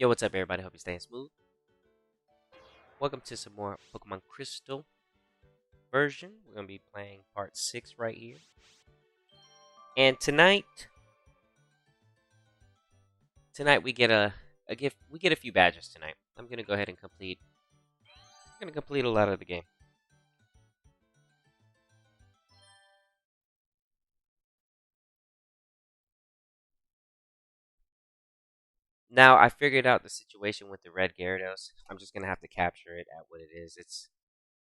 Yo, what's up, everybody? Hope you're staying smooth. Welcome to some more Pokemon Crystal version. We're gonna be playing part 6 right here. And tonight we get a gift. We get a few badges tonight. I'm gonna go ahead and complete. I'm gonna complete a lot of the game. Now I figured out the situation with the red Gyarados. I'm just gonna have to capture it at what it is.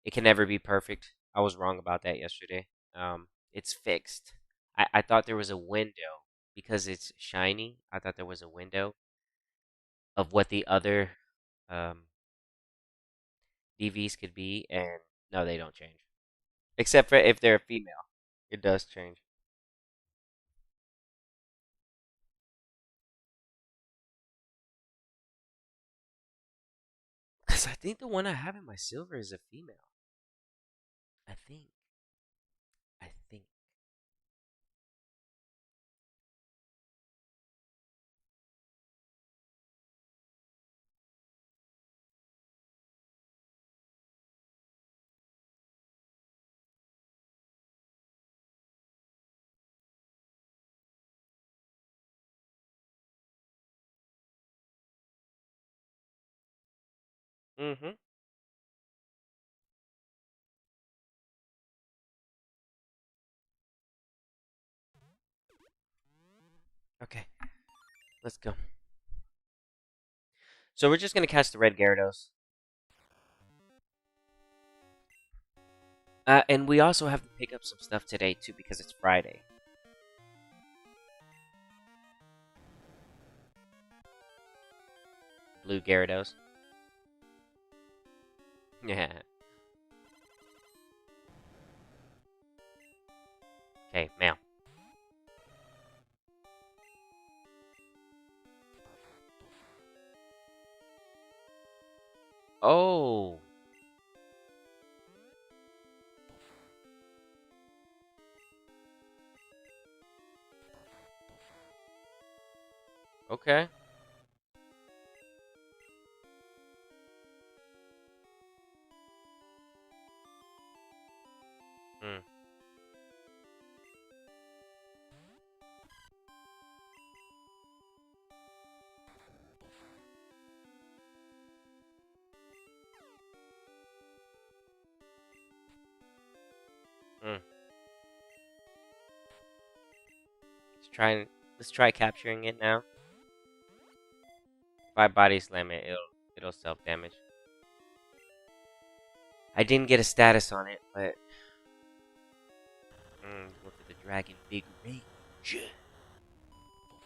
It can never be perfect. I was wrong about that yesterday. It's fixed. I thought there was a window because it's shiny. I thought there was a window of what the other um, DVs could be, and no, they don't change. Except for if they're a female, it does change. 'Cause I think the one I have in my silver is a female. I think. I think. Mm-hmm. Okay, let's go. So we're just gonna catch the red Gyarados. And we also have to pick up some stuff today too because it's Friday. Blue Gyarados. Yeah. Okay, male. Oh. Okay. Hmm. Hmm. Let's try. Let's try capturing it now. If I body slam it, it'll self damage. I didn't get a status on it, but go for the dragon big rage.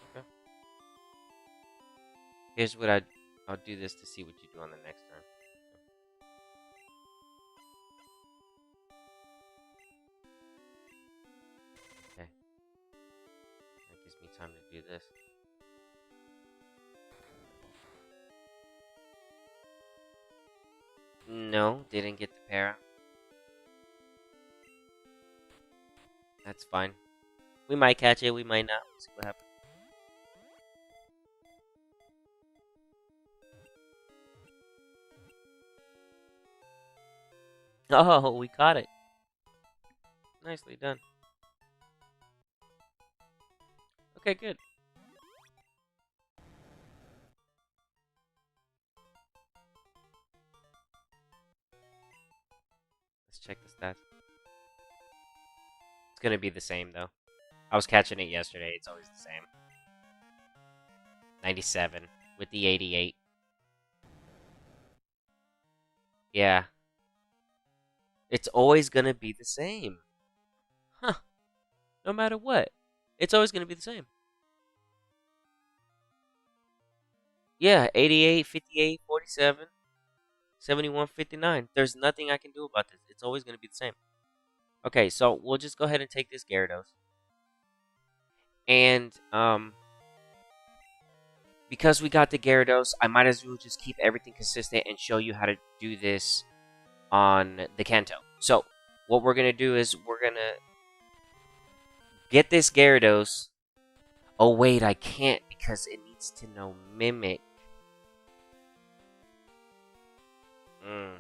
Okay. Here's what I'll do this to see what you do on the next turn. Okay. That gives me time to do this. No, didn't get the para. That's fine. We might catch it, we might not. We'll see what happens. Oh, we caught it. Nicely done. Okay, good. Let's check the stats. It's gonna be the same though. I was catching it yesterday. It's always the same. 97 with the 88. Yeah. It's always gonna be the same. Huh. No matter what. It's always gonna be the same. Yeah, 88, 58, 47, 71, 59. There's nothing I can do about this. It's always gonna be the same. Okay, so we'll just go ahead and take this Gyarados. And because we got the Gyarados, I might as well just keep everything consistent and show you how to do this on the Kanto. So, what we're going to do is we're going to get this Gyarados. Oh, wait, I can't because it needs to know Mimic. Mm.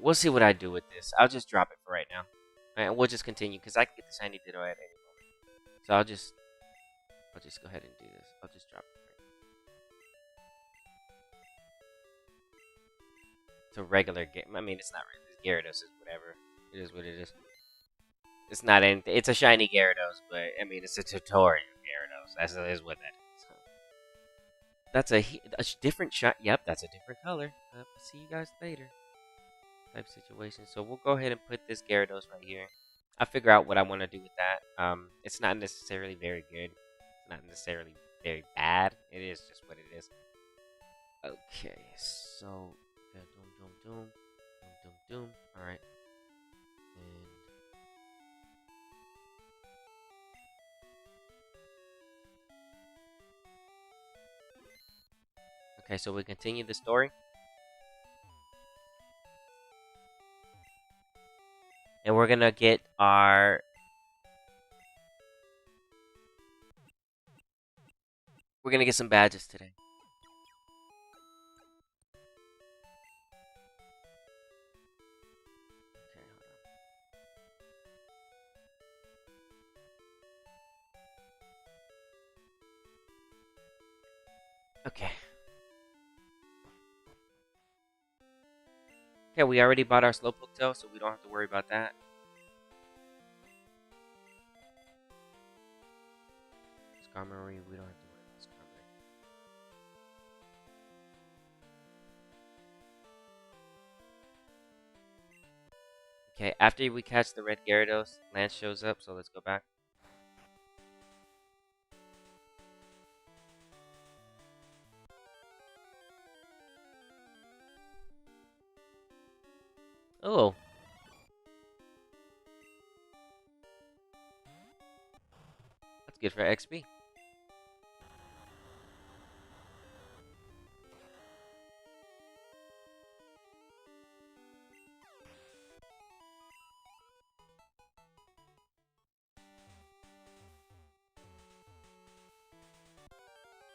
We'll see what I do with this. I'll just drop it for right now. And we'll just continue because I can get the shiny Ditto at any moment. So I'll just go ahead and do this. I'll just drop it right now. It's a regular game. I mean, it's not really. Gyarados is whatever. It is what it is. It's not anything. It's a shiny Gyarados, but I mean, it's a tutorial Gyarados. That is what that is. That's a different shot. Yep, that's a different color. See you guys later. Type situation. So we'll go ahead and put this Gyarados right here. I'll figure out what I want to do with that. It's not necessarily very good. It's not necessarily very bad. It is just what it is. Okay, so doom, doom, doom, doom, doom, doom. All right, and okay, so we continue the story, and we're gonna get our. We're gonna get some badges today. Okay, hold on. Okay. Okay, we already bought our Slowpoke tail, so we don't have to worry about that. Skarmory, we don't have to worry about Skarmory. Okay, after we catch the red Gyarados, Lance shows up, so let's go back. Oh. That's good for XP.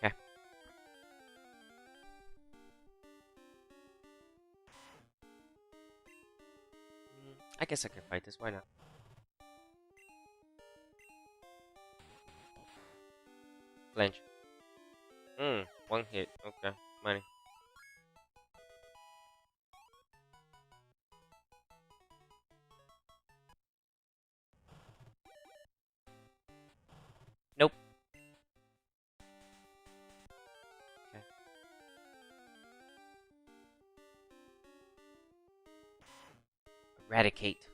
Okay. I guess I can fight this. Why not? Flinch. One hit. Okay. Money. Nope. Okay. Eradicate.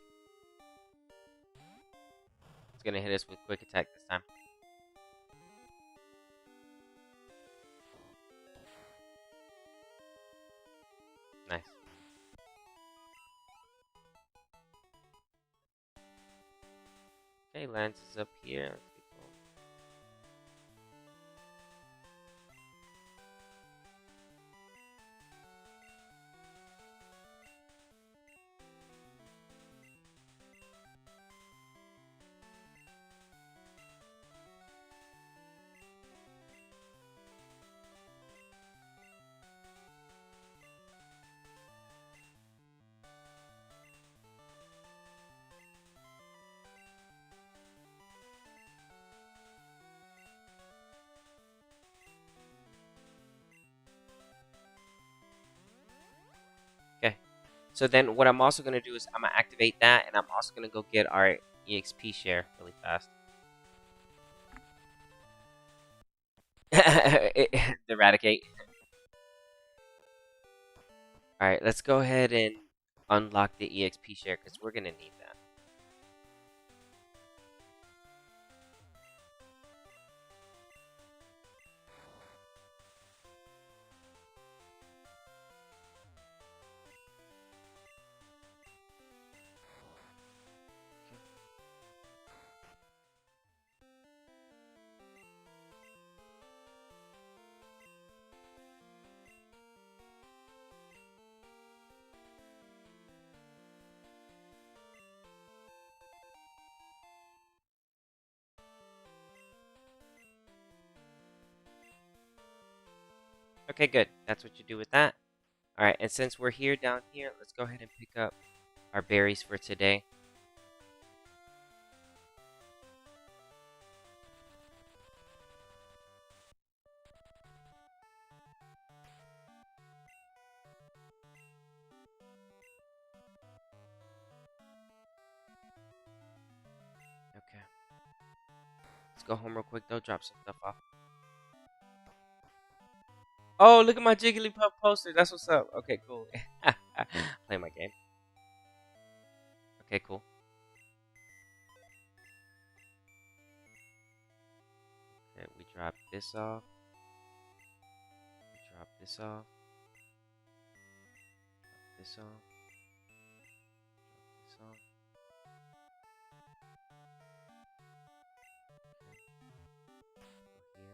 It's gonna hit us with quick attack this time. Nice. Okay, Lance is up here. Let's get going. Okay. So then what I'm also going to do is I'm going to activate that, and I'm also going to go get our EXP share really fast. Eradicate. Alright, let's go ahead and unlock the EXP share, because we're going to need that. Okay, good. That's what you do with that. Alright, and since we're here down here, let's go ahead and pick up our berries for today. Okay. Let's go home real quick though, drop some stuff off. Oh, look at my Jigglypuff poster. That's what's up. Okay, cool. Play my game. Okay, cool. Okay, we drop this off. We drop this off. Drop this off. Drop this off. Okay. Go here.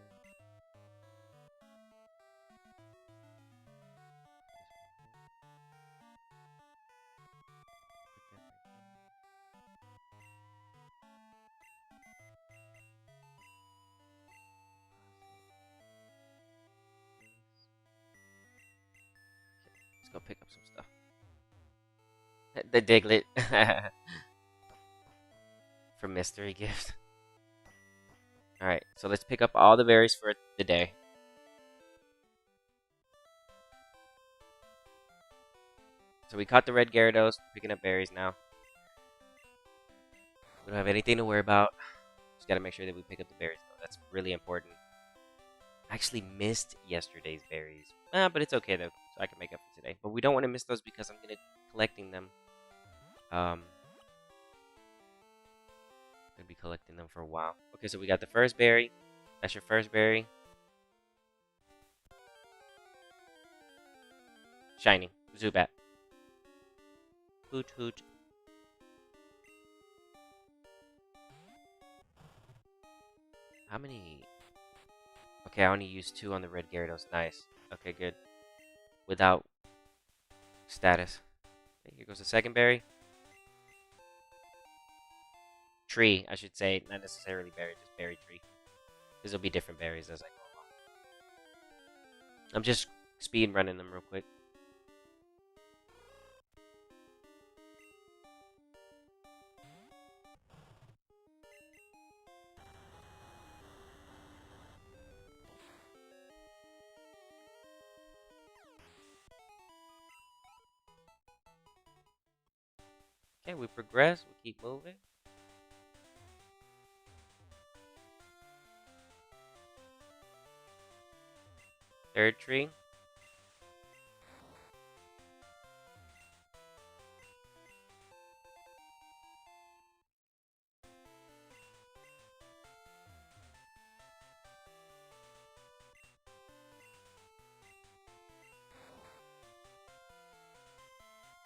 Let's go pick up some stuff. The Diglett. For mystery gift. Alright, so let's pick up all the berries for the day. So we caught the red Gyarados, picking up berries now. We don't have anything to worry about. Just gotta make sure that we pick up the berries though. That's really important. I actually missed yesterday's berries. But it's okay though, so I can make up for today. But we don't want to miss those because I'm gonna be collecting them. Gonna be collecting them for a while. Okay, so we got the first berry. That's your first berry. Shiny. Zubat. Hoot hoot. How many? Okay, I only used 2 on the red Gyarados. Nice. Okay, good. Without status. Okay, here goes the second berry. Tree, I should say. Not necessarily berry, just berry tree. These will be different berries as I go along. I'm just speed running them real quick. Okay, we progress. We keep moving. Third tree.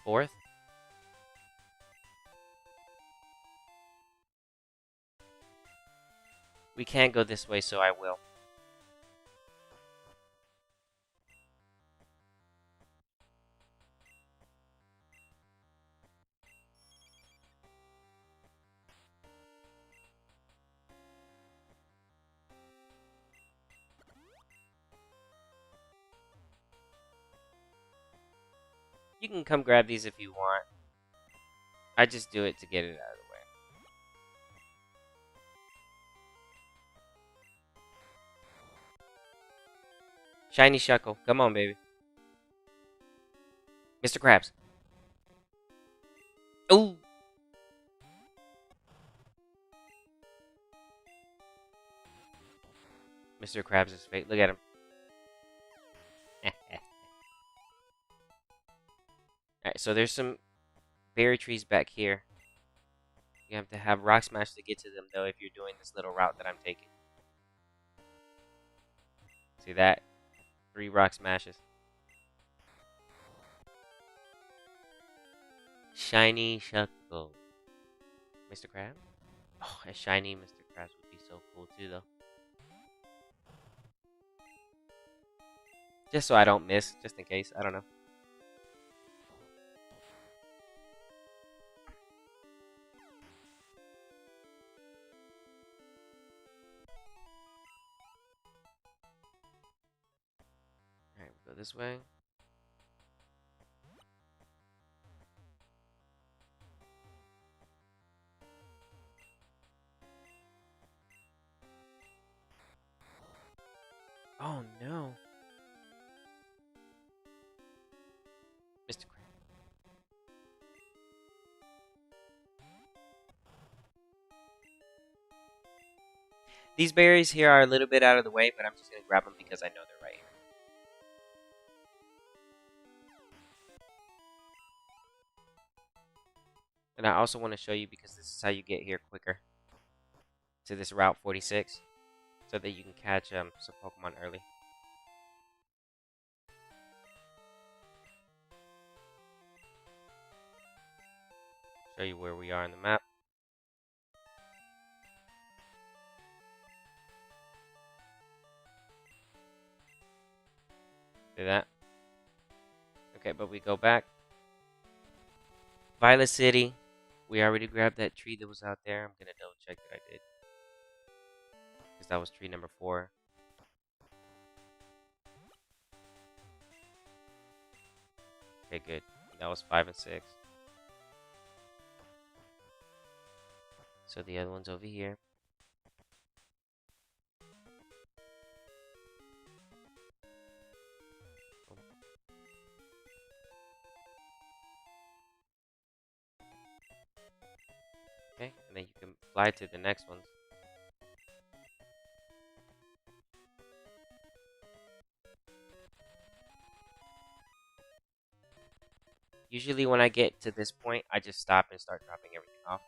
Fourth. We can't go this way, so I will. You can come grab these if you want. I just do it to get it out of the way. Shiny Shuckle. Come on, baby. Mr. Krabs. Ooh. Mr. Krabs is fake. Look at him. Alright, so there's some berry trees back here. You have to have Rock Smash to get to them, though, if you're doing this little route that I'm taking. See that? 3 Rock Smashes. Shiny Shuckle. Mr. Krabs? Oh, a shiny Mr. Krabs would be so cool, too, though. Just so I don't miss, just in case. I don't know. Alright, Go this way. Oh no. Mr. Crab. These berries here are a little bit out of the way, but I'm just going to grab them because I know they're right here. And I also want to show you because this is how you get here quicker to this Route 46 so that you can catch some Pokemon early. Show you where we are on the map. See that? Okay, but we go back. Violet City. We already grabbed that tree that was out there. I'm going to double check that I did. Because that was tree number 4. Okay, good. That was 5 and 6. So the other one's over here. Okay, and then you can fly to the next ones. Usually when I get to this point, I just stop and start dropping everything off.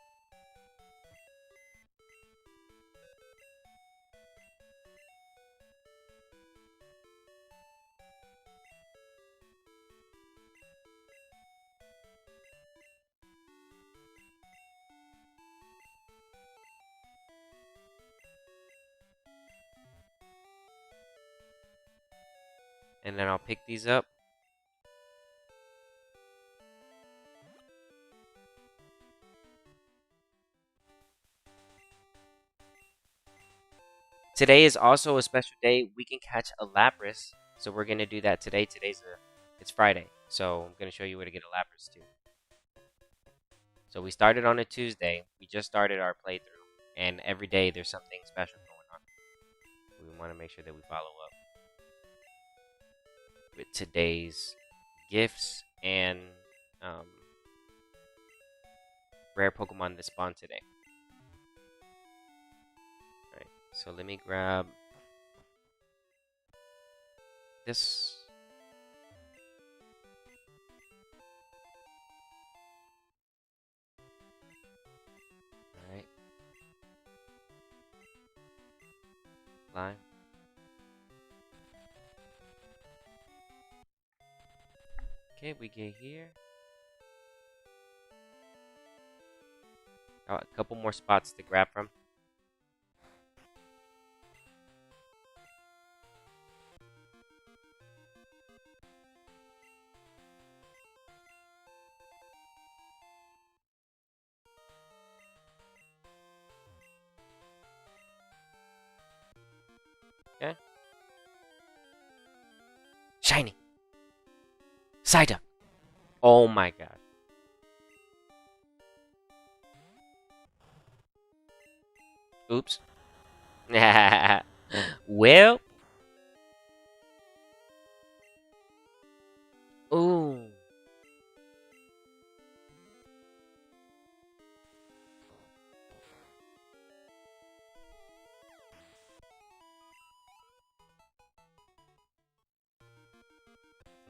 And then I'll pick these up. Today is also a special day. We can catch a Lapras. So we're going to do that today. It's Friday. So I'm going to show you where to get a Lapras too. So we started on a Tuesday. We just started our playthrough. And every day there's something special going on. We want to make sure that we follow up with today's gifts and rare Pokemon that spawn today. Alright, so let me grab this. Alright. Fly. Okay, we get here. Oh, a couple more spots to grab from. Okay. Shiny. Psyduck. Oh my god. Oops. Well. Ooh.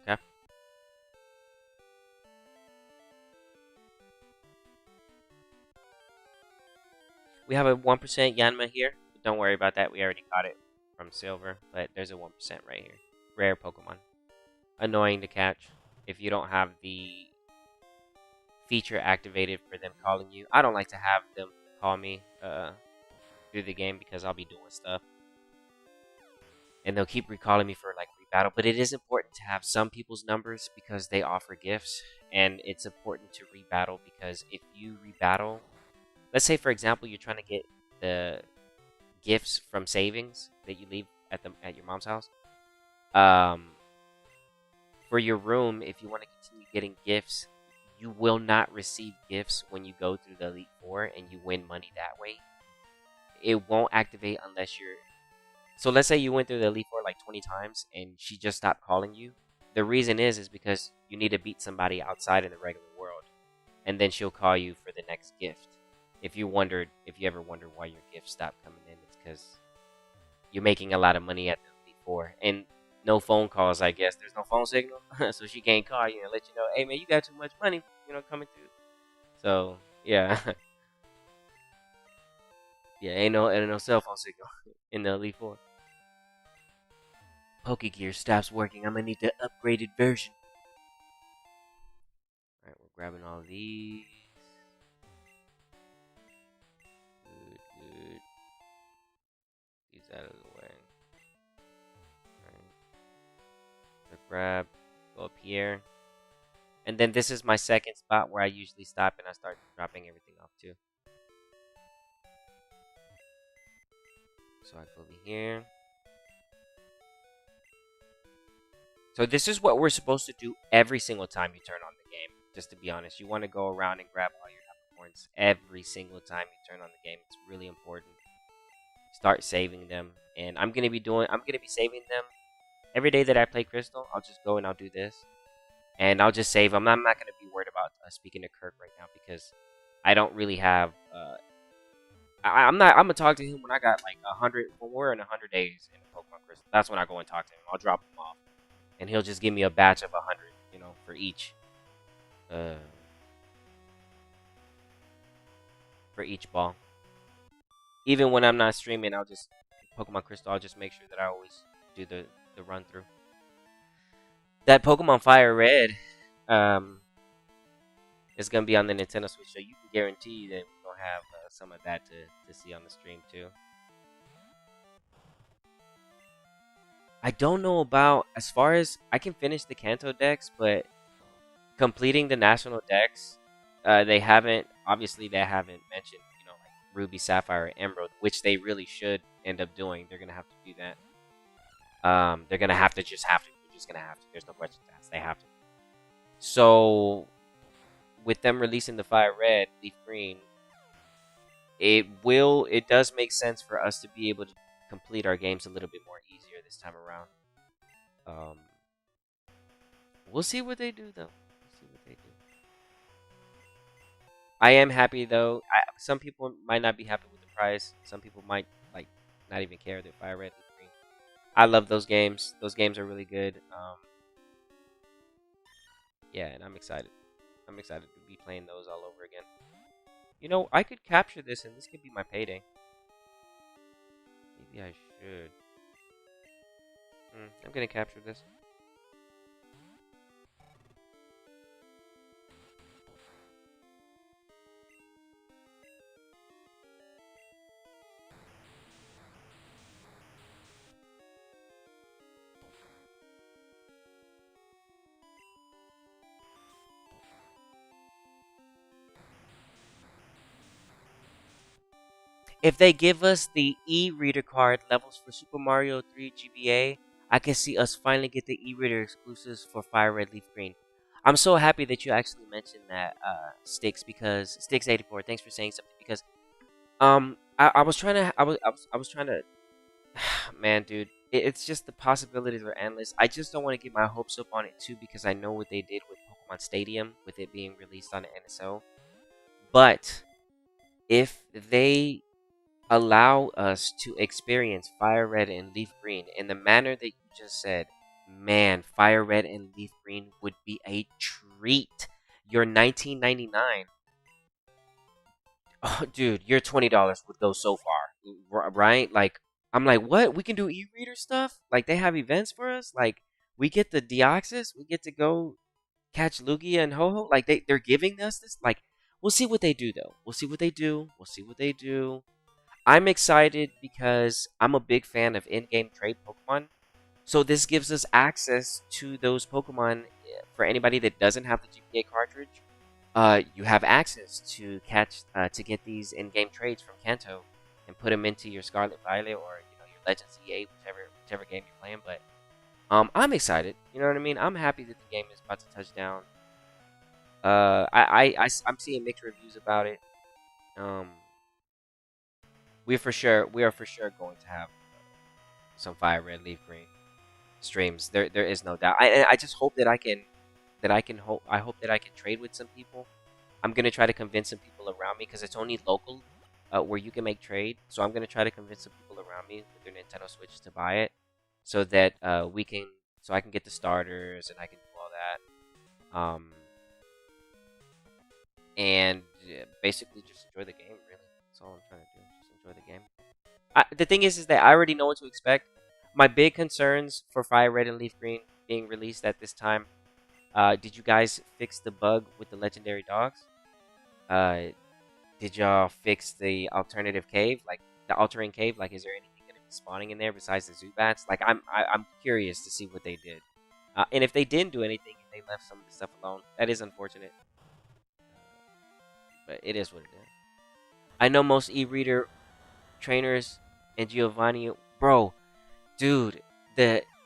Okay. We have a 1% Yanma here. But don't worry about that. We already caught it from Silver. But there's a 1% right here. Rare Pokemon. Annoying to catch if you don't have the feature activated for them calling you. I don't like to have them call me through the game because I'll be doing stuff. And they'll keep recalling me for like rebattle. But it is important to have some people's numbers because they offer gifts. And it's important to rebattle because if you rebattle, let's say for example you're trying to get the gifts from savings that you leave at your mom's house. for your room, if you want to continue getting gifts, you will not receive gifts when you go through the Elite Four and you win money that way. It won't activate unless you're. So let's say you went through the Elite Four like 20 times and she just stopped calling you. The reason is because you need to beat somebody outside in the regular world, and then she'll call you for the next gift. If you ever wondered why your gift stopped coming in, it's because you're making a lot of money at the Elite Four, and no phone calls. I guess there's no phone signal, so she can't call you and let you know, hey man, you got too much money, coming through. So yeah, yeah, ain't no cell phone signal in the Elite Four. Pokegear stops working. I'm gonna need the upgraded version. All right, we're grabbing all these. Good, good. These out of the way. Alright. So grab, go up here. And then this is my second spot where I usually stop and I start dropping everything off too. So I go over here. So this is what we're supposed to do every single time you turn on the game. Just to be honest, you want to go around and grab all your unicorns every single time you turn on the game. It's really important. Start saving them, and I'm gonna be saving them every day that I play Crystal. I'll just go and I'll do this, and I'll just save them. I'm not gonna be worried about speaking to Kirk right now because I don't really have. I'm not. I'm gonna talk to him when I got like 100. When we're in 100 days in Pokemon Crystal, that's when I go and talk to him. I'll drop him off, and he'll just give me a batch of 100. For each. Uh, for each ball. Even when I'm not streaming, I'll just Pokemon Crystal. I'll just make sure that I always do the run through. That Pokemon Fire Red, is gonna be on the Nintendo Switch, so you can guarantee that we're gonna have some of that to see on the stream too. I don't know about as far as I can finish the Kanto Dex, but completing the National Dex, they haven't mentioned like Ruby, Sapphire, Emerald, which they really should end up doing. They're gonna have to do that. They're gonna have to. They're just gonna have to. There's no question to ask. They have to. So, with them releasing the Fire Red, Leaf Green, it does make sense for us to be able to complete our games a little bit more easier this time around. We'll see what they do though. We'll see what they do. I am happy though. Some people might not be happy with the price. Some people might like not even care that Fire Red, Leaf Green. I love those games. Those games are really good. Yeah, and I'm excited. I'm excited to be playing those all over again. I could capture this, and this could be my payday. Maybe I should. I'm gonna capture this. If they give us the e-reader card levels for Super Mario 3 GBA, I can see us finally get the e-reader exclusives for Fire Red, Leaf Green. I'm so happy that you actually mentioned that, Sticks, because Sticks84, thanks for saying something, because I was trying to I was trying to man, dude, it's just the possibilities are endless. I just don't want to get my hopes up on it too because I know what they did with Pokemon Stadium with it being released on the NSO. But if they allow us to experience Fire Red and Leaf Green in the manner that you just said, man, Fire Red and Leaf Green would be a treat. Your $19.99, oh, dude, your $20 would go so far, right? Like, I'm like, what? We can do e-reader stuff? Like, they have events for us? Like, we get the Deoxys? We get to go catch Lugia and Ho-Ho? Like, they're giving us this? Like, we'll see what they do, though. We'll see what they do. We'll see what they do. I'm excited because I'm a big fan of in-game trade Pokemon. So this gives us access to those Pokemon for anybody that doesn't have the GPA cartridge. You have access to to get these in-game trades from Kanto and put them into your Scarlet Violet or your Legends EA, whichever game you're playing. But I'm excited. You know what I mean? I'm happy that the game is about to touch down. I'm seeing mixed reviews about it. Um, we are for sure going to have some Fire Red Leaf Green streams. There is no doubt. I just hope that I hope that I can trade with some people. I'm gonna try to convince some people around me because it's only local, where you can make trade. So I'm gonna try to convince some people around me with their Nintendo Switch to buy it, so that so I can get the starters and I can do all that. And basically just enjoy the game. Really, that's all I'm trying to do. Just enjoy the game. The thing is that I already know what to expect. My big concerns for Fire Red and Leaf Green being released at this time. Did you guys fix the bug with the legendary dogs? Uh, did y'all fix the alternative cave, like the altering cave? Like, is there anything gonna be spawning in there besides the Zubats? Like, I'm curious to see what they did. And if they didn't do anything and they left some of the stuff alone, that is unfortunate. But it is what it is. I know most e-reader trainers and Giovanni, bro, dude.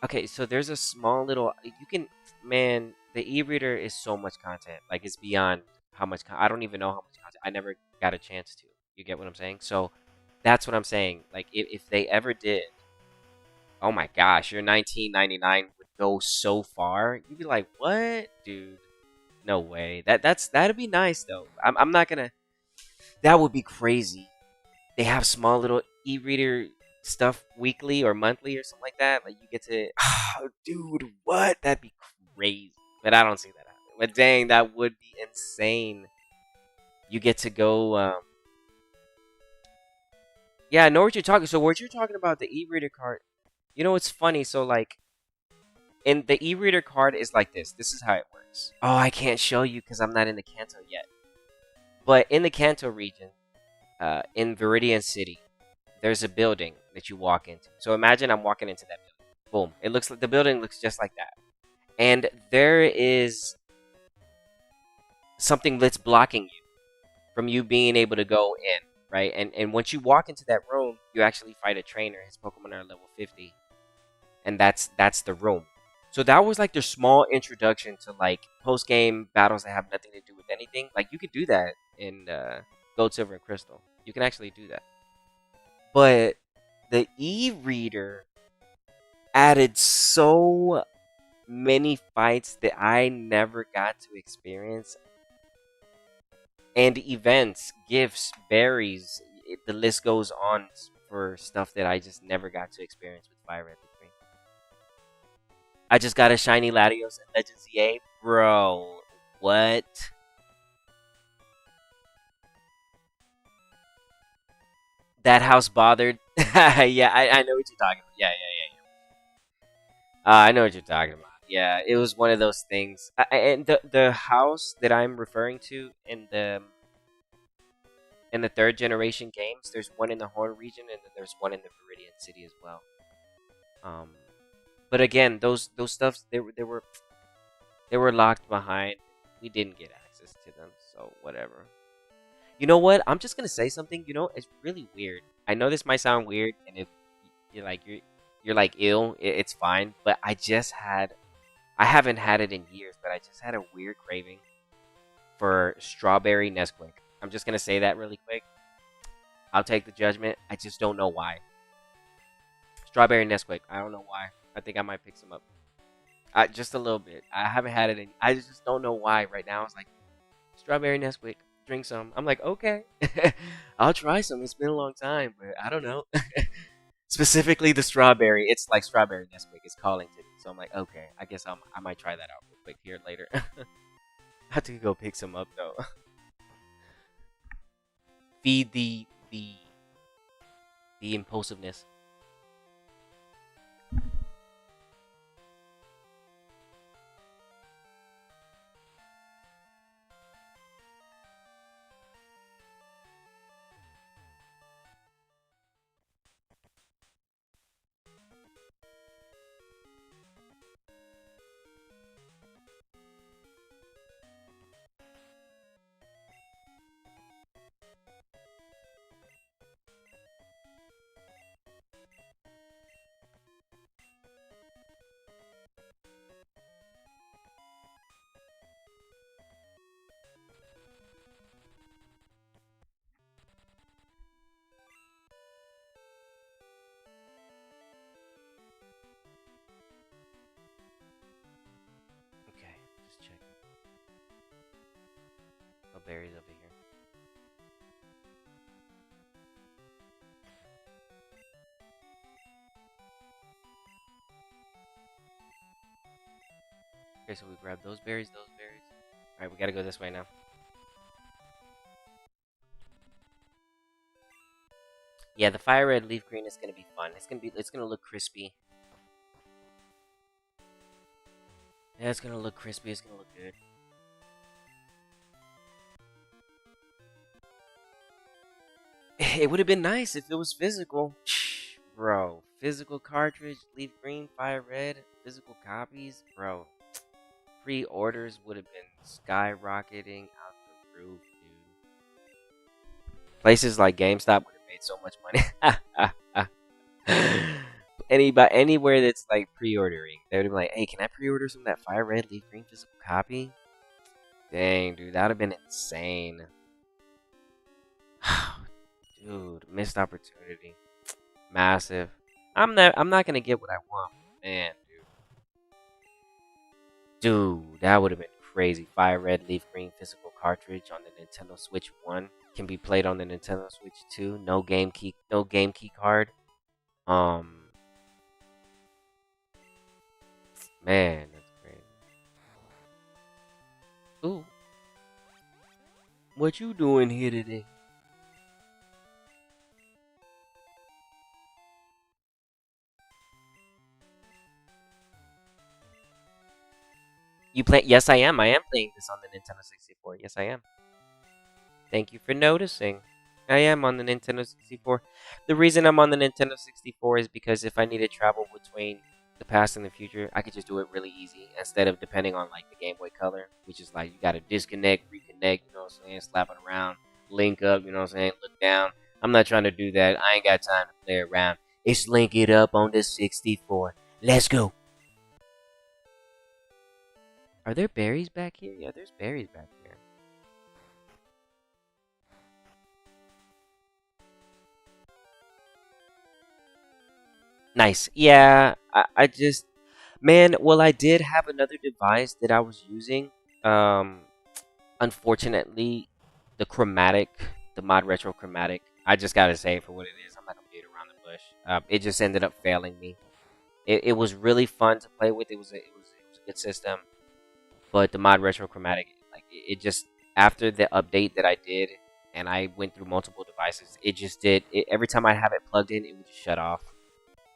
Okay, so there's a small little you can man. The e-reader is so much content. Like it's beyond how much. I don't even know how much content. I never got a chance to. You get what I'm saying? So that's what I'm saying. Like if they ever did, oh my gosh, your 1999 would go so far. You'd be like, what, dude? No way. That'd be nice though. I'm not gonna. That would be crazy. They have small little e-reader stuff weekly or monthly or something like that. Like you get to, oh, dude, what? That'd be crazy. But I don't see that happening. But dang, that would be insane. You get to go. Yeah, I know what you're talking. So what you're talking about the e-reader card. You know, it's funny. So like, in the e-reader card is like this. This is how it works. Oh, I can't show you because I'm not in the Kanto yet. But in the Kanto region, in Viridian City, there's a building that you walk into. So imagine I'm walking into that building. Boom. It looks like the building looks just like that. And there is something that's blocking you from you being able to go in, right? And once you walk into that room, you actually fight a trainer. His Pokemon are level 50. And that's the room. So that was like their small introduction to like post game battles that have nothing to do with anything. Like you could do that in Gold, Silver, and Crystal. You can actually do that. But the e-reader added so many fights that I never got to experience, and events, gifts, berries. The list goes on for stuff that I just never got to experience with Fire Red Leaf Green. I just got a shiny Latios and Legends EA, bro. What? That house bothered? Yeah, I know what you're talking about. Yeah. I know what you're talking about. Yeah, it was one of those things. And the house that I'm referring to in the third generation games, there's one in the Horn region, and then there's one in the Viridian City as well. Um, but again, those stuffs they were locked behind. We didn't get access to them, so whatever. You know what? I'm just gonna say something. You know, it's really weird. I know this might sound weird, and if you're like you're like ill, it's fine. But I haven't had it in years, but I just had a weird craving for strawberry Nesquik. I'm just gonna say that really quick. I'll take the judgment. I just don't know why. Strawberry Nesquik. I don't know why. I think I might pick some up. Just a little bit. I haven't had it in. I just don't know why right now. It's like strawberry Nesquik. Drink some. I'm like, okay, I'll try some. It's been a long time, but I don't know. Specifically the strawberry. It's like strawberry Nesquik is calling to me. So I'm like, okay, I guess I might try that out real quick here later. I have to go pick some up though. Feed the impulsiveness. No berries over here. Okay, so we grab those berries, those berries. All right, we gotta go this way now. Yeah, the fire red leaf green is gonna be fun. It's gonna look crispy. Yeah, it's gonna look crispy. It's gonna look good. It would have been nice if it was physical, bro. Physical cartridge, leaf green, fire red, physical copies, bro. Pre-orders would have been skyrocketing out the roof, dude. Places like GameStop would have made so much money. Anywhere that's like pre-ordering, they would be like, "Hey, can I pre-order some of that fire red leaf green physical copy?" Dang, dude, that would have been insane. Dude, missed opportunity, massive. I'm not gonna get what I want, man, dude. That would have been crazy. Fire red leaf green physical cartridge on the Nintendo Switch 1 can be played on the Nintendo Switch 2. No game key card. Um, Man, that's crazy. Ooh, what you doing here today? You play? Yes, I am. I am playing this on the Nintendo 64. Yes, I am. Thank you for noticing. I am on the Nintendo 64. The reason I'm on the Nintendo 64 is because if I need to travel between the past and the future, I could just do it really easy instead of depending on like the Game Boy Color, which is like you gotta disconnect, reconnect, you know what I'm saying, slap it around, link up, you know what I'm saying, look down. I'm not trying to do that. I ain't got time to play around. It's link it up on the 64. Let's go. Are there berries back here? Yeah, there's berries back here. Nice. Yeah, I just, man, well, I did have another device that I was using. Um, Unfortunately, the chromatic, the mod retro chromatic, I just gotta say it for what it is. I'm not gonna beat around the bush. It just ended up failing me. It was really fun to play with. It was a good system, but the mod retro chromatic, like it just after the update that I did, and I went through multiple devices, it just did. Every time I have it plugged in, it would just shut off.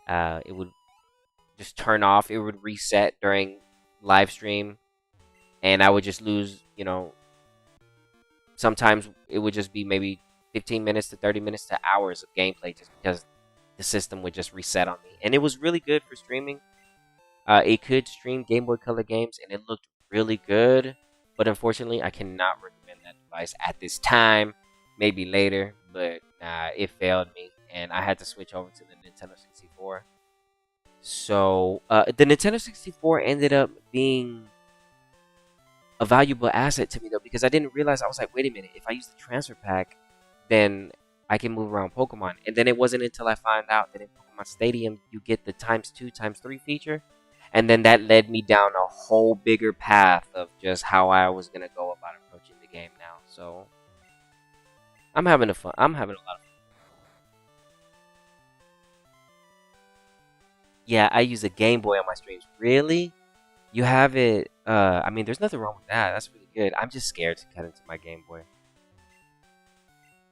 It would just turn off. It would reset during live stream, and I would just lose. Sometimes it would just be maybe 15 minutes to 30 minutes to hours of gameplay just because the system would just reset on me. And it was really good for streaming. It could stream Game Boy Color games, and it looked really good. But unfortunately, I cannot recommend that device at this time. Maybe later, but it failed me, and I had to switch over to the Nintendo 64. So the Nintendo 64 ended up being a valuable asset to me though because I didn't realize. I was like, wait a minute, if I use the transfer pack, then I can move around Pokemon. And then it wasn't until I found out that in Pokemon Stadium you get the times 2 times 3 feature, and then that led me down a whole bigger path of just how I was gonna go about approaching the game now. So I'm having a fun. I'm having a lot of fun. Yeah, I use a Game Boy on my streams. Really? You have it? I mean, there's nothing wrong with that. That's really good. I'm just scared to cut into my Game Boy.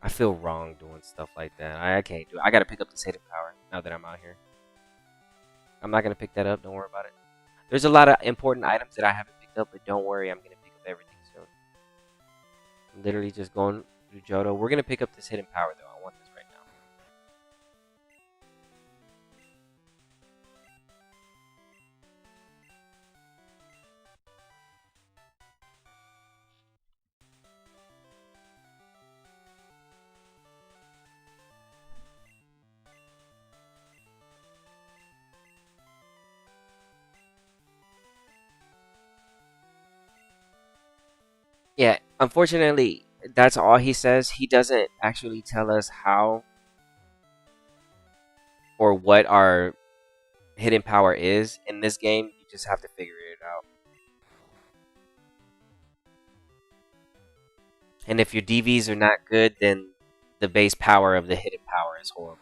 I feel wrong doing stuff like that. I can't do it. I gotta pick up the hidden power now that I'm out here. I'm not gonna pick that up. Don't worry about it. There's a lot of important items that I haven't picked up, but don't worry. I'm gonna pick up everything soon. I'm literally just going through Johto. We're gonna pick up this hidden power though. I want this right now. Yeah, unfortunately, that's all he says. He doesn't actually tell us how or what our hidden power is in this game. You just have to figure it out. And if your DVs are not good, then the base power of the hidden power is horrible.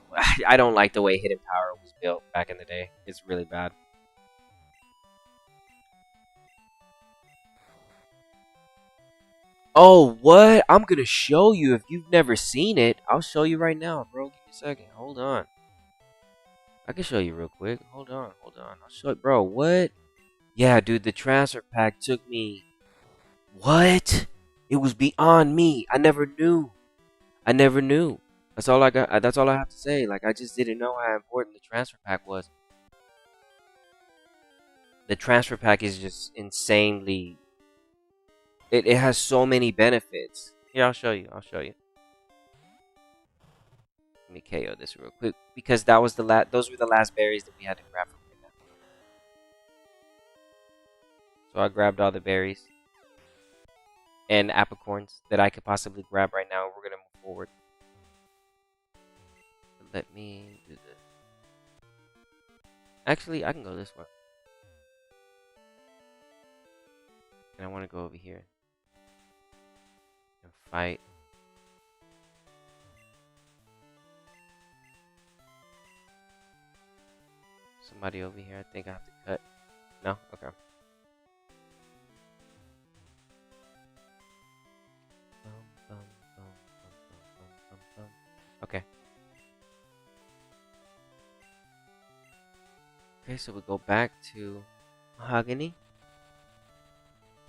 I don't like the way hidden power was built back in the day. It's really bad. Oh, what? I'm gonna show you if you've never seen it. I'll show you right now, bro. Give me a second. Hold on. I can show you real quick. Hold on, hold on. I'll show it, bro. What? Yeah, dude, the transfer pack took me. What? It was beyond me. I never knew. I never knew. That's all I got. That's all I have to say. Like, I just didn't know how important the transfer pack was. The transfer pack is just insanely. It has so many benefits. Here, I'll show you. I'll show you. Let me KO this real quick because that was the last. Those were the last berries that we had to grab from him. So I grabbed all the berries and apricorns that I could possibly grab right now. We're gonna move forward. Let me do this. Actually, I can go this way. And I want to go over here and fight. Somebody over here. I think I have to cut. No? Okay. Okay. Okay, so we go back to Mahogany.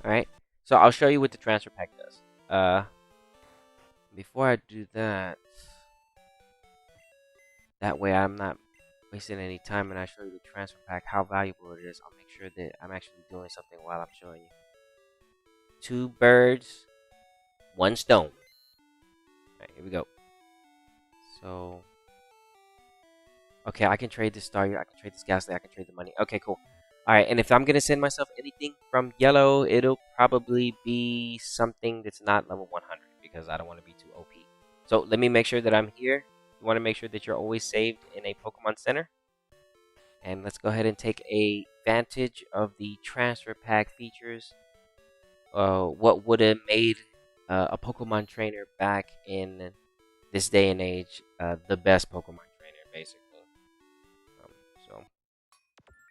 Alright. So I'll show you what the transfer pack does. Before I do that, that way I'm not wasting any time and I show you the transfer pack, how valuable it is. I'll make sure that I'm actually doing something while I'm showing you. 2 birds, 1 stone. Alright, here we go. So, okay, I can trade this star, I can trade this gas, I can trade the money. Okay, cool. Alright, and if I'm gonna send myself anything from yellow, it'll probably be something that's not level 100 because I don't want to be too OP. So let me make sure that I'm here. You want to make sure that you're always saved in a Pokemon Center. And let's go ahead and take advantage of the transfer pack features. What would have made a Pokemon trainer back in this day and age the best Pokemon trainer, basically. So,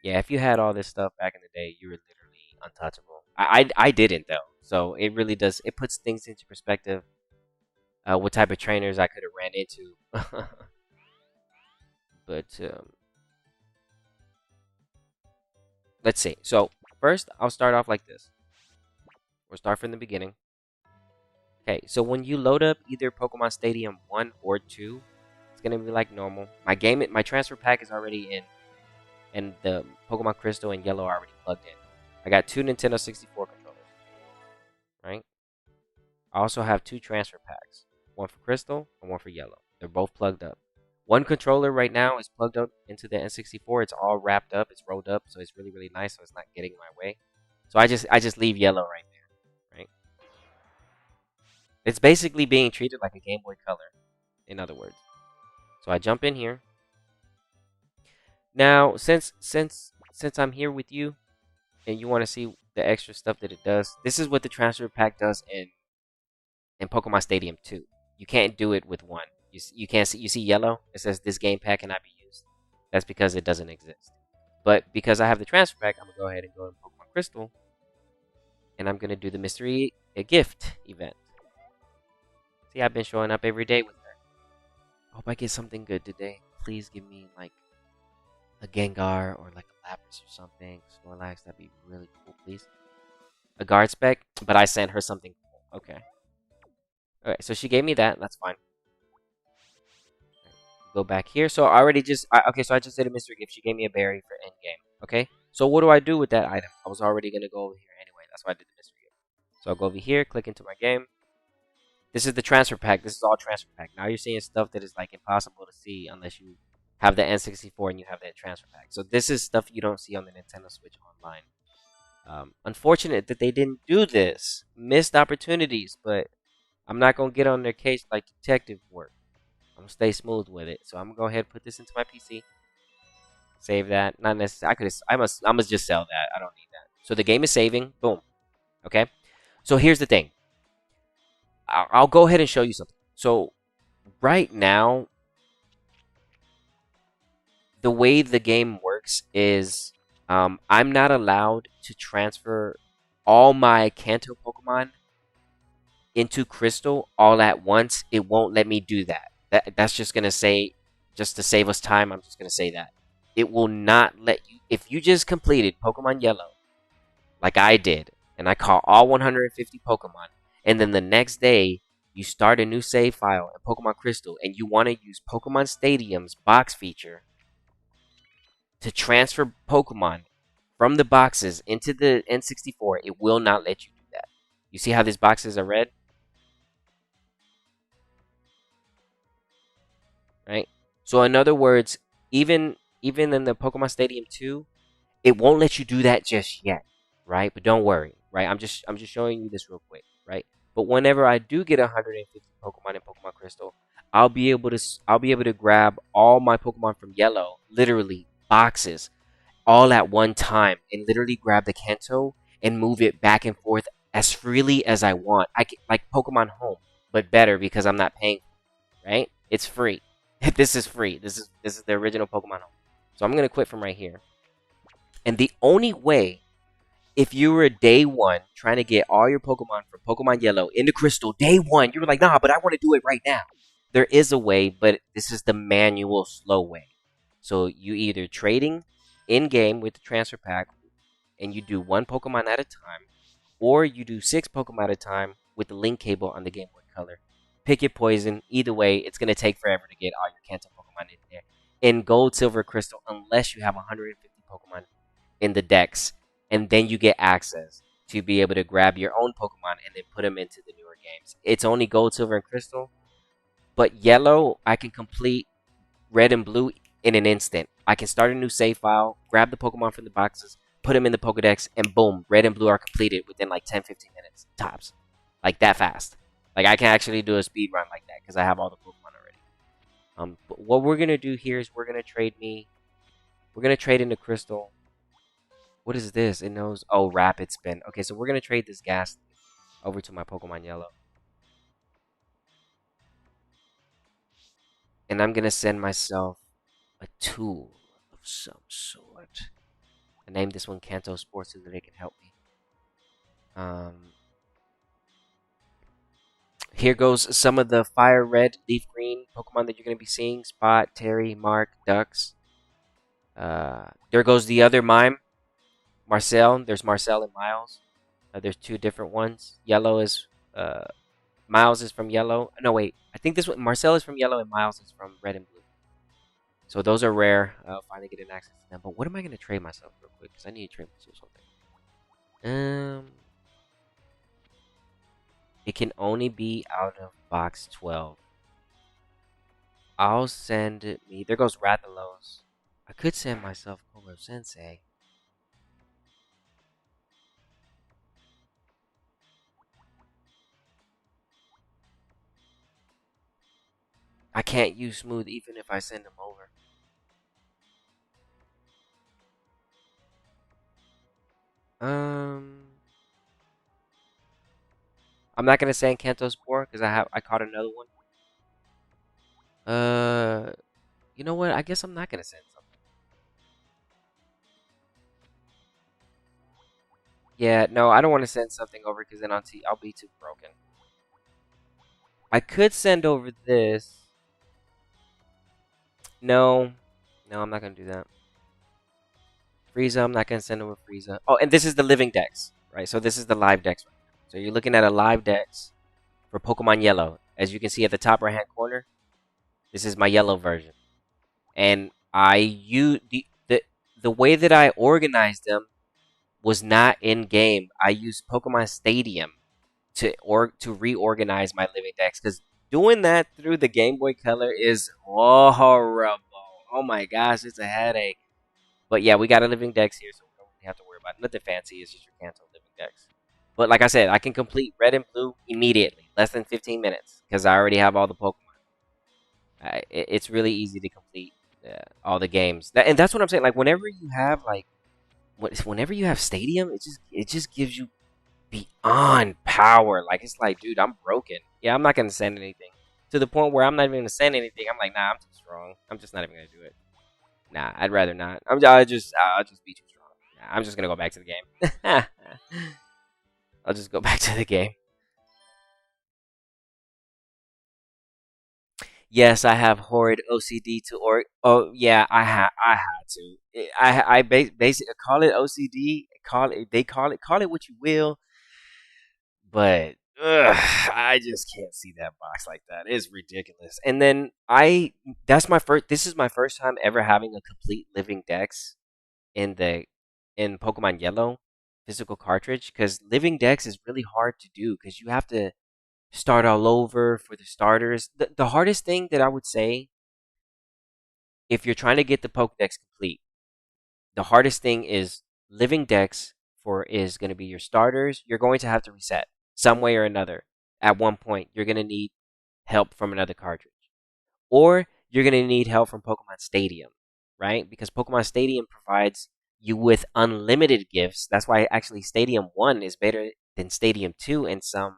yeah, if you had all this stuff back in the day, you were literally untouchable. I didn't, though. So, it really does. It puts things into perspective. What type of trainers I could have ran into. But, let's see. So, first, I'll start off like this. We'll start from the beginning. Okay, so when you load up either Pokemon Stadium 1 or 2, it's going to be like normal. My transfer pack is already in, and the Pokemon Crystal and Yellow are already plugged in. I got 2 Nintendo 64 controllers, right? I also have 2 transfer packs, one for Crystal and one for Yellow. They're both plugged up. One controller right now is plugged up into the N64. It's all wrapped up, it's rolled up, so it's really, really nice, so it's not getting in my way. So I just leave Yellow right there, right? It's basically being treated like a Game Boy Color, in other words. So I jump in here. Now, since I'm here with you, and you want to see the extra stuff that it does, this is what the transfer pack does in Pokemon Stadium 2. You can't do it with 1. You can't see. You see yellow? It says this game pack cannot be used. That's because it doesn't exist. But because I have the transfer pack, I'm gonna go ahead and go to Pokemon Crystal, and I'm gonna do the mystery gift event. See, I've been showing up every day with her. I hope I get something good today. Please give me like a Gengar or like a Lapras or something. Snorlax, that'd be really cool, please. A guard spec, but I sent her something cool. Okay. Okay, so she gave me that. That's fine. Go back here. So I already just okay. So I just did a mystery gift. She gave me a berry for end game. Okay. So what do I do with that item? I was already gonna go over here anyway. That's why I did the mystery gift. So I'll go over here, click into my game. This is the transfer pack. This is all transfer pack. Now you're seeing stuff that is like impossible to see unless you have the N64 and you have that transfer pack. So this is stuff you don't see on the Nintendo Switch Online. Unfortunate that they didn't do this. Missed opportunities, but I'm not gonna get on their case like detective work. I'm gonna stay smooth with it. So I'm gonna go ahead and put this into my PC. Save that. Not necessarily. I must just sell that. I don't need that. So the game is saving. Boom. Okay. So here's the thing. I'll go ahead and show you something. So right now, the way the game works is I'm not allowed to transfer all my Kanto Pokemon into Crystal all at once. It won't let me do that. That's just gonna say, just to save us time, I'm just gonna say that. It will not let you, if you just completed Pokemon Yellow, like I did, and I caught all 150 Pokemon, and then the next day you start a new save file in Pokemon Crystal, and you want to use Pokemon Stadium's box feature to transfer Pokemon from the boxes into the N64, it will not let you do that. You see how these boxes are red? Right? So in other words, even in the Pokemon Stadium 2, it won't let you do that just yet, right? But don't worry, right? I'm just showing you this real quick, right? But whenever I do get 150 Pokemon in Pokemon Crystal, I'll be able to grab all my Pokemon from Yellow, literally boxes, all at one time, and literally grab the Kanto and move it back and forth as freely as I want. I can, like Pokemon Home, but better because I'm not paying, right? It's free. This is free. This is the original Pokemon Home. So I'm gonna quit from right here. And the only way, if you were day one trying to get all your Pokemon from Pokemon Yellow into Crystal, day one, you were like, nah, but I want to do it right now. There is a way, but this is the manual, slow way. So you either trading in game with the transfer pack, and you do one Pokemon at a time, or you do 6 Pokemon at a time with the link cable on the Game Boy Color. Pick your poison. Either way, it's gonna take forever to get all your Kanto Pokemon in there. In Gold, Silver, Crystal, unless you have 150 Pokemon in the decks, and then you get access to be able to grab your own Pokemon and then put them into the newer games. It's only Gold, Silver, and Crystal, but Yellow, I can complete Red and Blue in an instant. I can start a new save file, grab the Pokemon from the boxes, put them in the Pokedex, and boom, Red and Blue are completed within like 10-15 minutes tops. Like that fast. Like I can actually do a speed run like that because I have all the Pokemon already. But what we're gonna do here is we're gonna trade into Crystal. What is this? It knows. Oh, Rapid Spin. Okay, so we're gonna trade this gas over to my Pokemon Yellow, and I'm gonna send myself a tool of some sort. I named this one Kanto Sports so that it can help me. Um, Here goes some of the Fire Red, Leaf Green Pokemon that you're gonna be seeing: Spot, Terry, Mark, Ducks. There goes the other mime, Marcel. There's Marcel and Miles. There's 2 different ones. Yellow is Miles is from Yellow. No, wait. I think this one Marcel is from Yellow and Miles is from Red and Blue. So those are rare. I'll finally get an access to them. But what am I gonna trade myself real quick? Because I need to trade myself something. It can only be out of box 12. I'll send me. There goes Rathalos. I could send myself Koro Sensei. I can't use Smooth even if I send him over. Um, I'm not gonna send Kanto Spore because I caught another one. Uh, you know what? I guess I'm not gonna send something. Yeah, no, I don't want to send something over because then I'll be too broken. I could send over this. No, no, I'm not gonna do that. Frieza, I'm not gonna send over Frieza. Oh, and this is the living dex, right? So this is the live dex. So you're looking at a live dex for Pokemon Yellow. As you can see at the top right hand corner, this is my yellow version. And I use the way that I organized them was not in game. I used Pokemon Stadium to reorganize my living decks because doing that through the Game Boy Color is horrible. Oh my gosh, it's a headache. But yeah, we got a living dex here, so we don't really have to worry about it. Nothing fancy. It's just your Kanto living dex. But like I said, I can complete Red and Blue immediately, less than 15 minutes, because I already have all the Pokemon. It's really easy to complete all the games, and that's what I'm saying. Like whenever you have Stadium, it just gives you beyond power. Like, it's like, dude, I'm broken. Yeah, I'm not gonna send anything. To the point where I'm not even gonna send anything. I'm like, nah, I'm too strong. I'm just not even gonna do it. Nah, I'd rather not. I'll just be too strong. Nah, I'm just gonna go back to the game. I'll just go back to the game. Yes, I have horrid OCD to or. Oh yeah, I had to. Basically call it OCD. Call it what you will. But I just can't see that box like that. It's ridiculous. And then that's my first. This is my first time ever having a complete living dex in the in Pokemon Yellow physical cartridge, because living dex is really hard to do because you have to start all over for the starters. The hardest thing that I would say, if you're trying to get the Pokedex complete, the hardest thing is living dex for is going to be your starters. You're going to have to reset some way or another. At one point, you're going to need help from another cartridge, or you're going to need help from Pokemon Stadium, right? Because Pokemon Stadium provides you with unlimited gifts. That's why actually Stadium 1 is better than Stadium 2 in some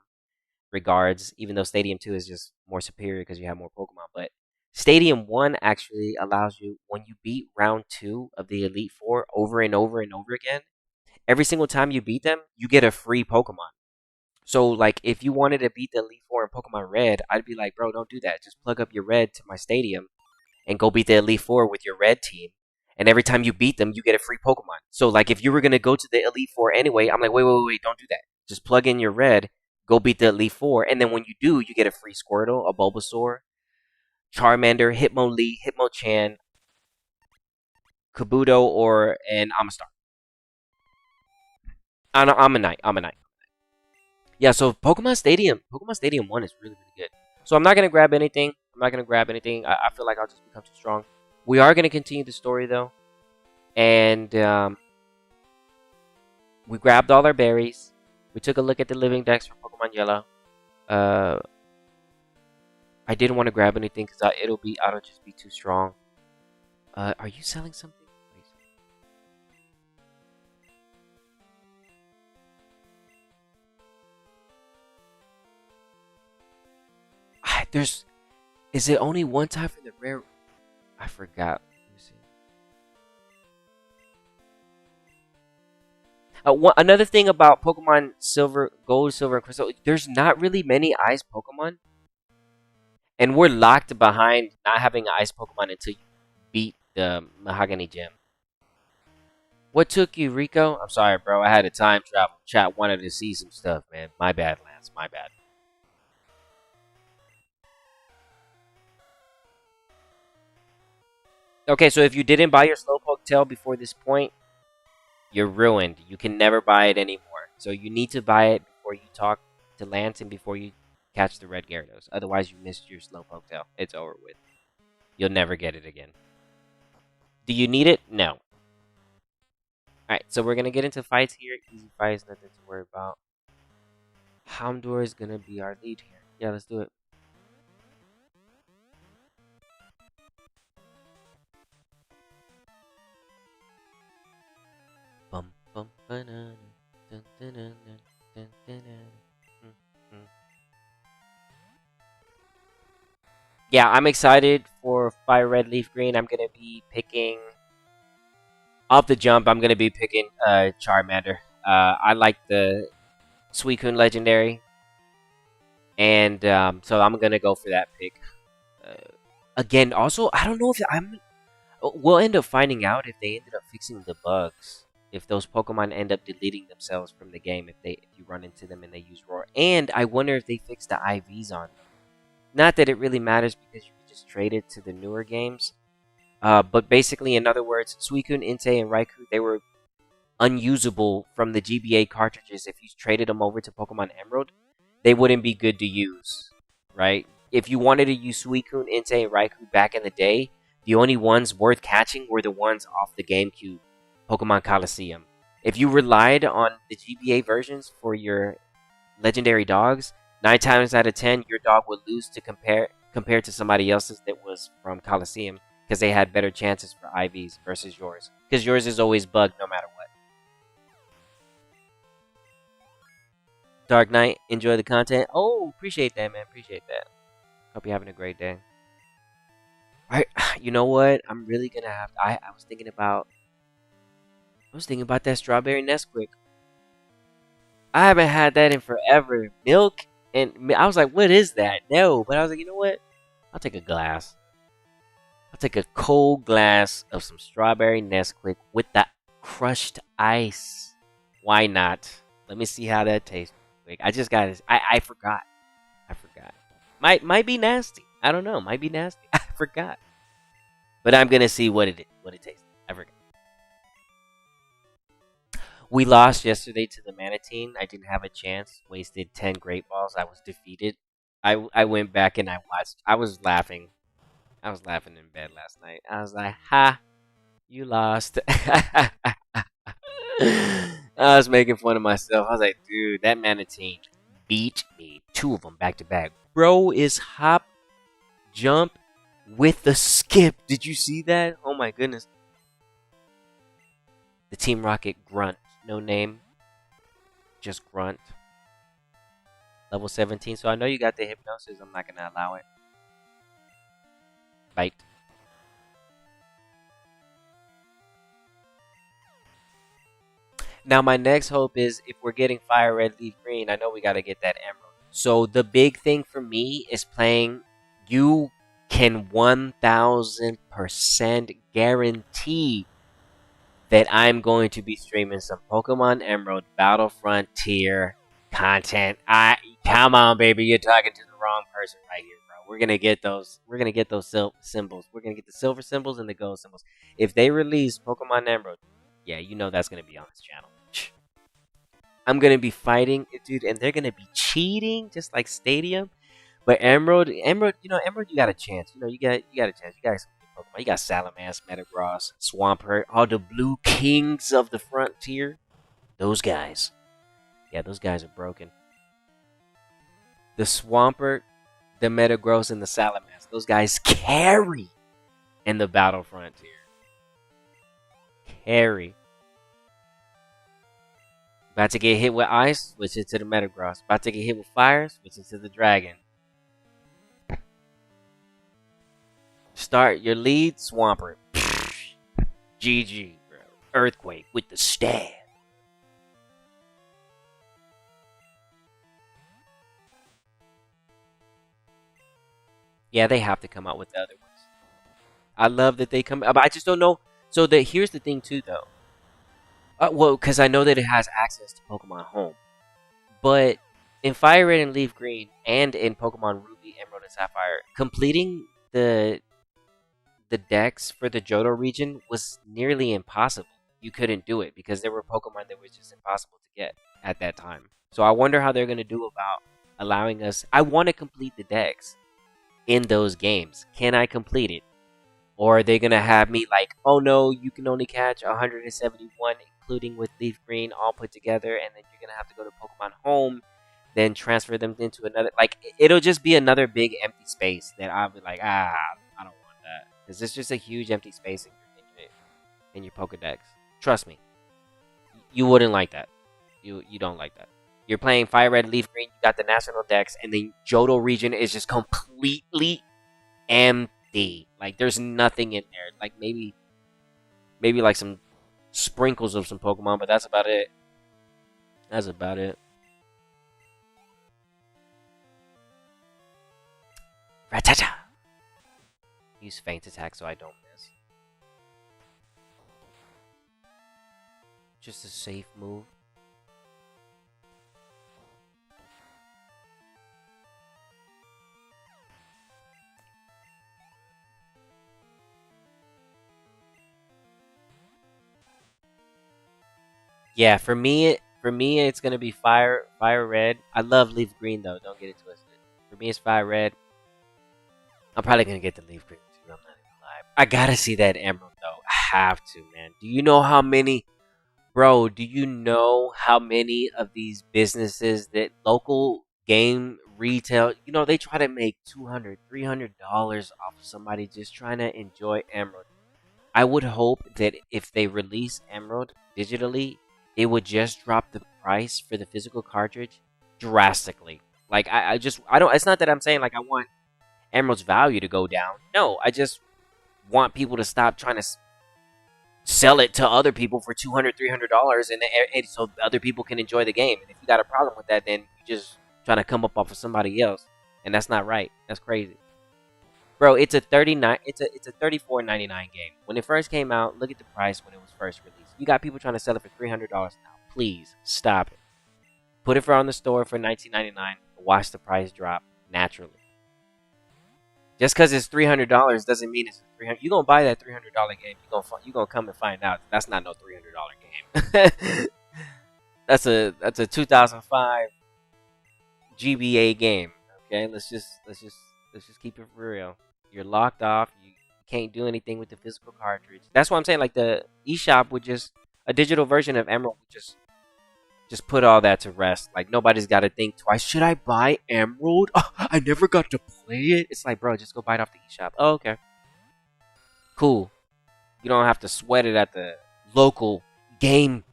regards, even though Stadium 2 is just more superior because you have more Pokemon. But Stadium 1 actually allows you, when you beat round 2 of the Elite Four over and over and over again, every single time you beat them, you get a free Pokemon. So, like, if you wanted to beat the Elite Four in Pokemon Red, I'd be like, bro, don't do that. Just plug up your Red to my Stadium and go beat the Elite Four with your Red team. And every time you beat them, you get a free Pokemon. So, like, if you were going to go to the Elite Four anyway, I'm like, wait, don't do that. Just plug in your Red, go beat the Elite Four, and then when you do, you get a free Squirtle, a Bulbasaur, Charmander, Hitmonlee, Hitmonchan, Kabuto, or an Amistar. I'm a knight. Yeah, so Pokemon Stadium 1 is really, really good. So I'm not going to grab anything. I feel like I'll just become too strong. We are going to continue the story, though. And we grabbed all our berries. We took a look at the living dex for Pokemon Yellow. I didn't want to grab anything because I'll just be too strong. Are you selling something? Is it only one time for the rare? I forgot. Let me see. Another thing about Pokemon Silver, Gold, Silver, and Crystal, there's not really many Ice Pokemon, and we're locked behind not having an Ice Pokemon until you beat the Mahogany Gym. What took you, Rico? I'm sorry, bro. I had a time travel. Chat wanted to see some stuff, man. My bad, Lance. My bad. Okay, so if you didn't buy your Slowpoke tail before this point, you're ruined. You can never buy it anymore. So you need to buy it before you talk to Lance and before you catch the red Gyarados. Otherwise, you missed your Slowpoke tail. It's over with. You'll never get it again. Do you need it? No. Alright, so we're going to get into fights here. Easy fights, nothing to worry about. Houndour is going to be our lead here. Yeah, let's do it. Bum, bum, banana. Dun, dun, dun, dun, dun, dun, dun. Yeah, I'm excited for Fire Red Leaf Green. I'm going to be picking... Off the jump, I'm going to be picking Charmander. I like the Suicune Legendary. And so I'm going to go for that pick. Again, also, I don't know if I'm... We'll end up finding out if they ended up fixing the bugs. If those Pokemon end up deleting themselves from the game if you run into them and they use Roar. And I wonder if they fix the IVs on them. Not that it really matters because you can just trade it to the newer games. But basically, in other words, Suicune, Entei, and Raikou, they were unusable from the GBA cartridges. If you traded them over to Pokemon Emerald, they wouldn't be good to use, right? If you wanted to use Suicune, Entei, and Raikou back in the day, the only ones worth catching were the ones off the GameCube, Pokemon Coliseum. If you relied on the GBA versions for your legendary dogs, 9 times out of 10, your dog would lose to compared to somebody else's that was from Coliseum. Because they had better chances for IVs versus yours. Because yours is always bugged no matter what. Dark Knight, enjoy the content. Oh, appreciate that, man. Appreciate that. Hope you're having a great day. Alright, you know what? I'm really gonna have to, I was thinking about that strawberry Nesquik. I haven't had that in forever. Milk and I was like, what is that? No, but I was like, you know what? I'll take a glass. I'll take a cold glass of some strawberry Nesquik with the crushed ice. Why not? Let me see how that tastes. Quick. I just got it. I forgot. I forgot. Might be nasty. I don't know. Might be nasty. I forgot. But I'm gonna see what it tastes. I forgot. We lost yesterday to the Manatine. I didn't have a chance. Wasted 10 great balls. I was defeated. I went back and I watched. I was laughing. I was laughing in bed last night. I was like, ha, you lost. I was making fun of myself. I was like, dude, that Manatine beat me. 2 of them back to back. Bro is hop, jump with the skip. Did you see that? Oh my goodness. The Team Rocket grunt. No name. Just grunt. Level 17. So I know you got the hypnosis. I'm not going to allow it. Bite. Now my next hope is if we're getting Fire Red, Leaf Green, I know we got to get that Emerald. So the big thing for me is playing. You can 1000% guarantee that I'm going to be streaming some Pokemon Emerald Battle Frontier content. Come on, baby, you're talking to the wrong person right here, bro. We're gonna get those. We're gonna get those symbols. We're gonna get the silver symbols and the gold symbols. If they release Pokemon Emerald, yeah, you know that's gonna be on this channel. I'm gonna be fighting, dude, and they're gonna be cheating just like Stadium. But Emerald, you got a chance. You got a chance. You got some good Pokemon. You got Salamence, Metagross, Swampert, all the blue kings of the frontier. Those guys. Yeah, those guys are broken. The Swampert, the Metagross, and the Salamence. Those guys carry in the battle frontier. Carry. About to get hit with ice, switch it to the Metagross. About to get hit with fire, switch it to the Dragon. Start your lead, Swampert. GG, bro. Earthquake with the stab. Yeah, they have to come out with the other ones. I love that they come, but I just don't know. So here's the thing too, though. Well, because I know that it has access to Pokemon Home, but in Fire Red and Leaf Green, and in Pokemon Ruby, Emerald, and Sapphire, completing the decks for the Johto region was nearly impossible. You couldn't do it because there were Pokemon that was just impossible to get at that time. So I wonder how they're gonna do about allowing us. I want to complete the decks in those games. Can I complete it? Or are they gonna have me like, oh no, you can only catch 171, including with Leaf Green, all put together, and then you're gonna have to go to Pokemon Home, then transfer them into another. Like, it'll just be another big empty space that I'll be like, I don't want that, because it's just a huge empty space in your Pokedex. Trust me, you wouldn't like that. You don't like that. You're playing Fire Red, Leaf Green. You got the National Dex, and the Johto region is just completely empty. Like, there's nothing in there. Like, maybe like some sprinkles of some Pokemon, but that's about it. That's about it. Ratata! Use Feint Attack so I don't miss. Just a safe move. Yeah, for me, it's gonna be Fire Red. I love Leaf Green though. Don't get it twisted. For me, it's Fire Red. I'm probably gonna get the Leaf Green too. I'm not even lie. I gotta see that Emerald though. I have to, man. Do you know how many, bro? Do you know how many of these businesses that local game retail? They try to make $200, $300 off of somebody just trying to enjoy Emerald. I would hope that if they release Emerald digitally, it would just drop the price for the physical cartridge drastically. Like I don't. It's not that I'm saying like I want Emerald's value to go down. No, I just want people to stop trying to sell it to other people for $200, $300, and so other people can enjoy the game. And if you got a problem with that, then you just trying to come up off of somebody else, and that's not right. That's crazy, bro. It's a 39. It's a 34.99 game. When it first came out, look at the price when it was first released. You got people trying to sell it for $300 now. Please stop it. Put it for on the store for $19.99. Watch the price drop naturally. Just because it's $300 doesn't mean it's $300. You gonna buy that $300 game? You gonna come and find out that's not no $300 game. that's a 2005 GBA game. Okay, let's just keep it for real. You're locked off. You can't do anything with the physical cartridge. That's why I'm saying like the eShop would just a digital version of Emerald would just put all that to rest. Like nobody's got to think twice. Should I buy Emerald? Oh, I never got to play it. It's like, bro, just go buy it off the eShop. Oh, okay. Cool. You don't have to sweat it at the local game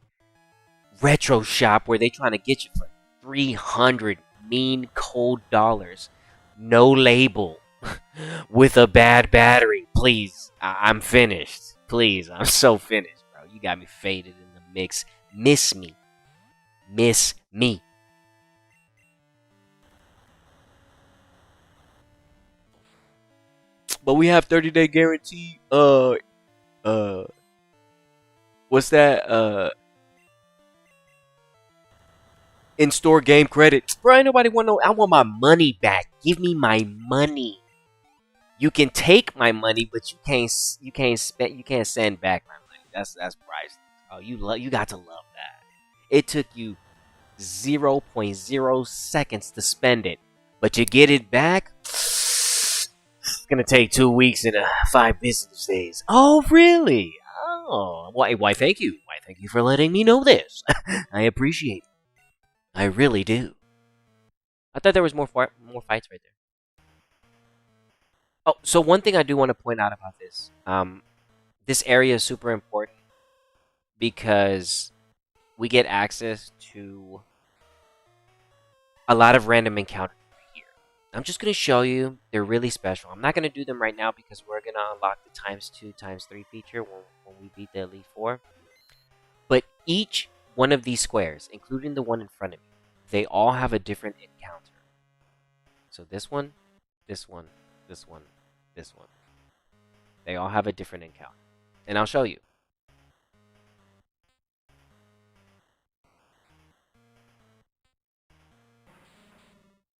retro shop where they trying to get you for 300 mean cold dollars. No label. With a bad battery. Please. I'm finished. Please. I'm so finished, bro. You got me faded in the mix. Miss me. Miss me. But we have 30-day guarantee. What's that? In-store game credit. Bro, ain't nobody want no. I want my money back. Give me my money. You can take my money, but you can't send back my money. That's priceless. Oh, you got to love that. It took you 0.0 seconds to spend it, but you get it back. It's gonna take 2 weeks and 5 business days. Oh, really? Oh, why? Thank you. Why? Thank you for letting me know this. I appreciate it. I really do. I thought there was more fights right there. Oh, so one thing I do want to point out about this, this area is super important because we get access to a lot of random encounters here. I'm just going to show you. They're really special. I'm not going to do them right now because we're going to unlock the ×2, ×3 feature when we beat the Elite Four. But each one of these squares, including the one in front of me, they all have a different encounter. So this one, this one, this one, this one. They all have a different encounter. And I'll show you.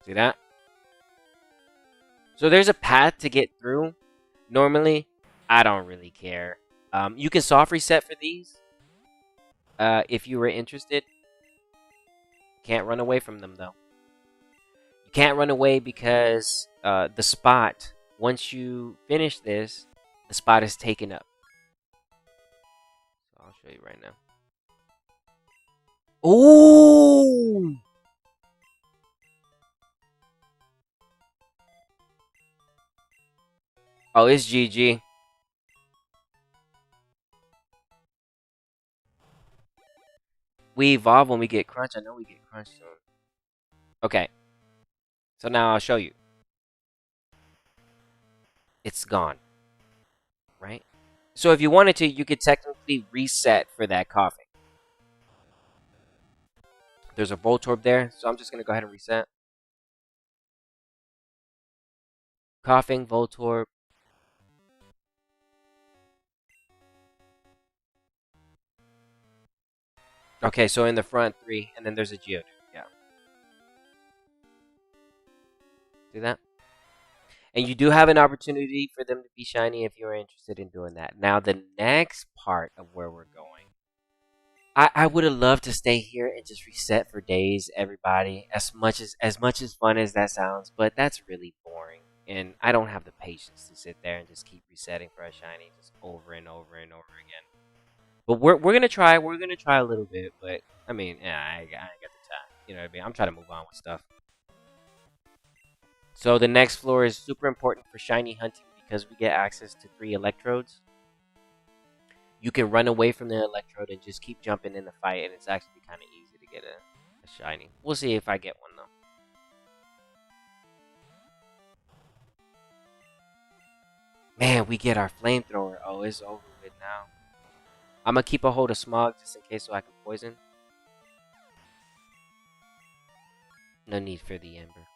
See that? So there's a path to get through. Normally, I don't really care. You can soft reset for these. If you were interested. Can't run away from them though. You can't run away because the spot, once you finish this, the spot is taken up. So I'll show you right now. Ooh! Oh, it's GG. We evolve when we get crunched. I know we get crunched soon. Okay. So now I'll show you. It's gone. Right? So if you wanted to, you could technically reset for that coughing. There's a Voltorb there, so I'm just going to go ahead and reset. Coughing, Voltorb. Okay, so in the front, 3, and then there's a Geodude. Yeah. See that? And you do have an opportunity for them to be shiny if you're interested in doing that. Now, the next part of where we're going. I would have loved to stay here and just reset for days, everybody. As much as fun as that sounds, but that's really boring. And I don't have the patience to sit there and just keep resetting for a shiny just over and over and over again. But we're gonna try. We're gonna try a little bit, but I mean, yeah, I ain't got the time. You know what I mean? I'm trying to move on with stuff. So the next floor is super important for shiny hunting because we get access to 3 electrodes. You can run away from the electrode and just keep jumping in the fight, and it's actually kind of easy to get a shiny. We'll see if I get one though. Man, we get our flamethrower. Oh, it's over with now. I'm gonna keep a hold of smog just in case so I can poison. No need for the ember.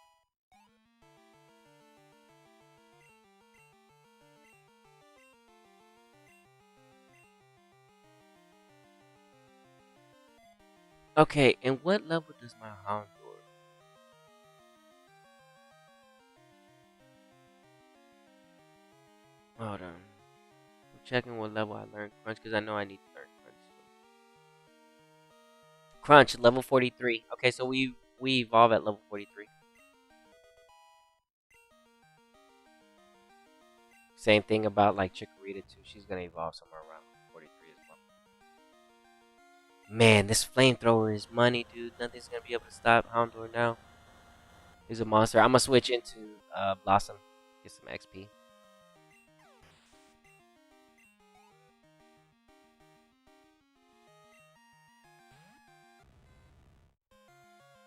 Okay, and what level does my hound do? Hold on. I'm checking what level I learned crunch because I know I need to learn crunch. Crunch level 43. Okay, so we evolve at level 43. Same thing about like Chikorita too. She's gonna evolve somewhere around 43 as well. Man, this flamethrower is money, dude. Nothing's gonna be able to stop Houndour now. He's a monster. I'm gonna switch into Blossom, get some XP.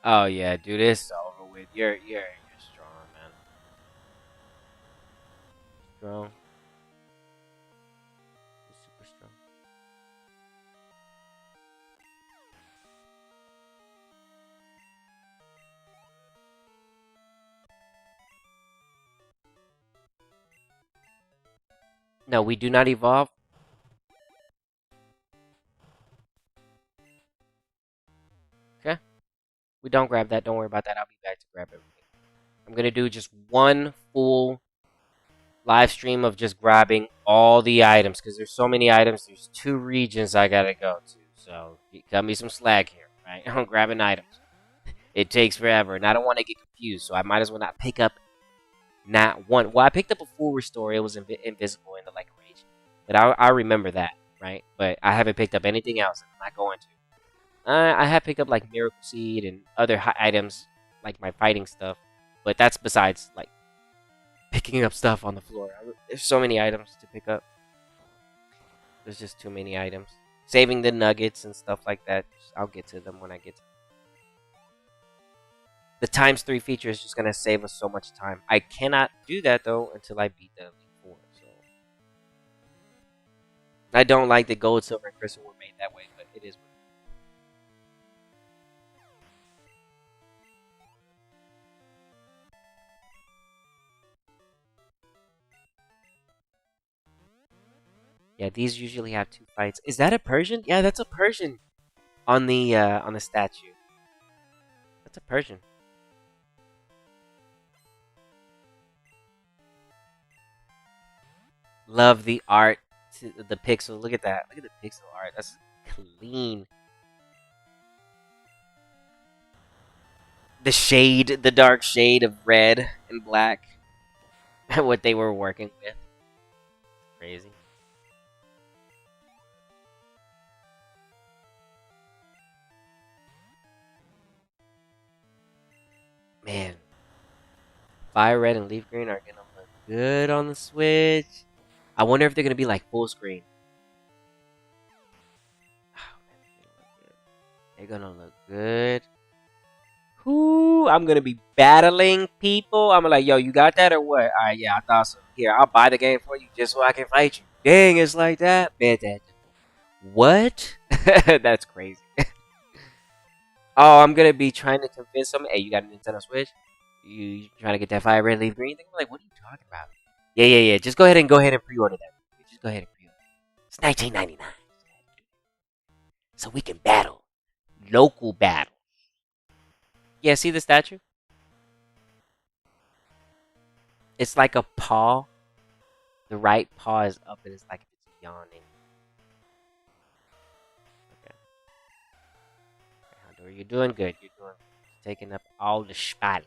Oh yeah, dude, it's over with. You're strong, man. Strong. You're super strong. No, we do not evolve. Okay. We don't grab that. Don't worry about that. I'll be back to grab everything. I'm gonna do just one full live stream of just grabbing all the items because there's so many items. There's 2 regions I gotta go to, so you cut me some slack here, right? I'm grabbing items. It takes forever, and I don't want to get confused, so I might as well not pick up not one. Well, I picked up a full restore. It was invisible in the like region, but I remember that, right? But I haven't picked up anything else. I'm not going to. I have picked up like Miracle Seed and other items like my fighting stuff, but that's besides like picking up stuff on the floor. There's so many items to pick up. There's just too many items. Saving the nuggets and stuff like that. I'll get to them when I get to them. The times 3 feature is just gonna save us so much time. I cannot do that though until I beat the Elite Four. So I don't like the gold, silver, and crystal were made that way, but it is. Yeah, these usually have 2 fights. Is that a Persian? Yeah, that's a Persian on the statue. That's a Persian. Love the art, the pixel. Look at that. Look at the pixel art. That's clean. The shade, the dark shade of red and black. What they were working with. Crazy. Man, fire red and leaf green are gonna look good on the Switch. I wonder if they're gonna be like full screen. Oh, man, they're gonna look good. Whoo, I'm gonna be battling people. I'm like, yo, you got that or what? Alright, yeah, I thought so. Here, I'll buy the game for you just so I can fight you. Dang, it's like that. Man, that. What? That's crazy. Oh, I'm gonna be trying to convince them. Hey, you got a Nintendo Switch? You trying to get that fire red leaf green thing? I'm like, what are you talking about? Yeah, yeah, yeah. Just go ahead and pre-order that. Just go ahead and pre-order. It's 19.99, so we can battle, local battle. Yeah, see the statue? It's like a paw. The right paw is up, and it's like it's yawning. Okay, Houndour, you're doing good. You're taking up all the spotlight.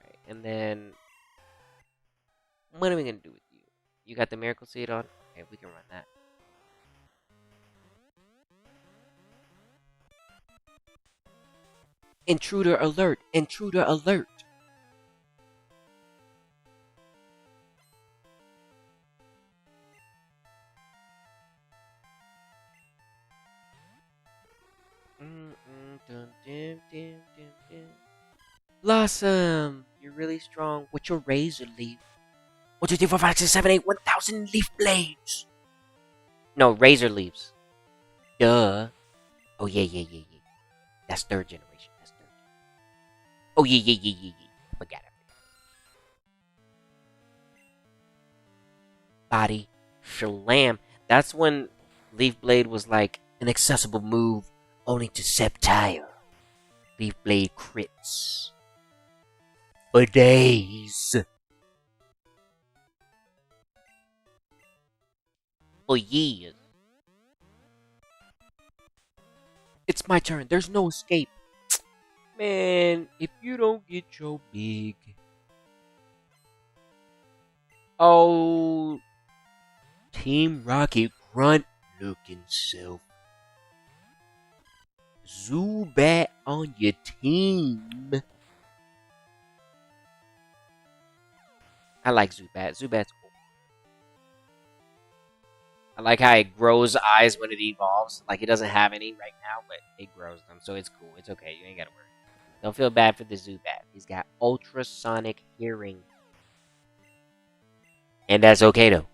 Right, and then what are we gonna do with you? You got the miracle seed on? Okay, we can run that. Intruder alert! Intruder alert! Dun, dun, dun, dun, dun. Blossom! You're really strong with your razor leaf. 1, 2, 3, 4, 5, 6, 7, 8, 1,000 leaf blades. No, razor leaves. Duh. Oh, yeah. That's third generation. Oh, yeah. Forgot it. Body slam. That's when Leaf Blade was like an accessible move only to Sceptile. Leaf Blade crits. For days. For years. It's my turn. There's no escape. Man, if you don't get your big... Oh... Team Rocket grunt looking self. Zubat on your team. I like Zubat. Zubat's cool. I like how it grows eyes when it evolves. Like it doesn't have any right now, but it grows them, so it's cool. It's okay. You ain't gotta worry. Don't feel bad for the Zubat. He's got ultrasonic hearing. And that's okay though.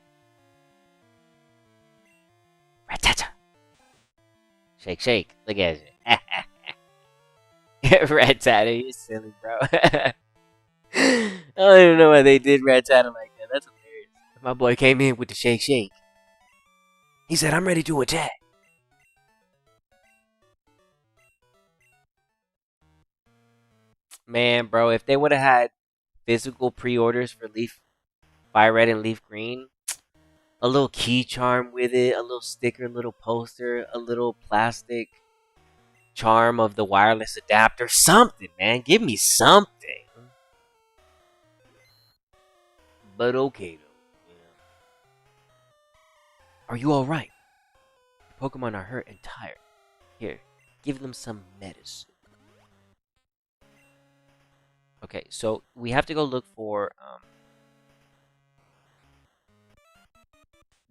Ratata. Shake, shake. Look at it. Ratata, you silly, bro. I don't even know why they did Ratata like that. That's hilarious. My boy came in with the shake, shake. He said, I'm ready to attack. Man, bro, if they would have had physical pre-orders for Leaf Fire Red and Leaf Green, a little key charm with it, a little sticker, a little poster, a little plastic charm of the wireless adapter, something, man. Give me something. But okay, though. Yeah. Are you alright? Your Pokemon are hurt and tired. Here, give them some medicine. Okay, so we have to go look for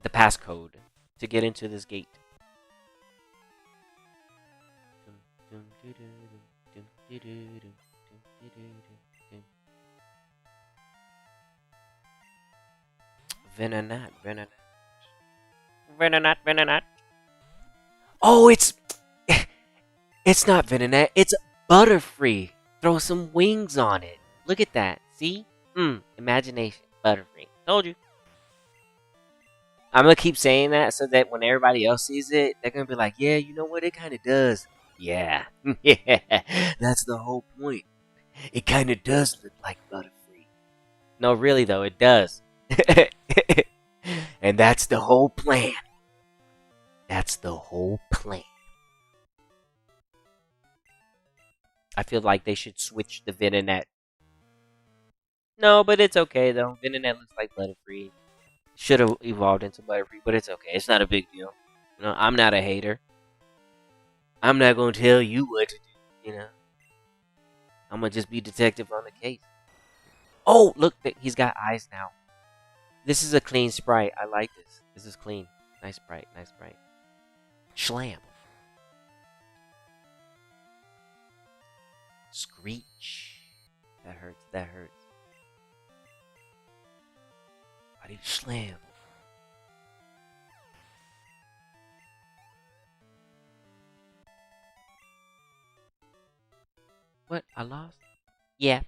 the passcode to get into this gate. Venonat. Oh, it's not Venonat. It's Butterfree. Throw some wings on it. Look at that. See? Imagination. Butterfree. Told you. I'm gonna keep saying that so that when everybody else sees it, they're gonna be like, yeah, you know what? It kind of does. Yeah. Yeah. That's the whole point. It kind of does look like Butterfree. No, really, though. It does. And that's the whole plan. That's the whole plan. I feel like they should switch the Venonat. No, but it's okay, though. Venonat looks like Butterfree. Should have evolved into Butterfree, but it's okay. It's not a big deal. You know, I'm not a hater. I'm not going to tell you what to do, you know. I'm going to just be detective on the case. Oh, look, he's got eyes now. This is a clean sprite. I like this. This is clean. Nice sprite, nice sprite. Schlam. Screech. That hurts, that hurts. Body slam. What? I lost? Yeah.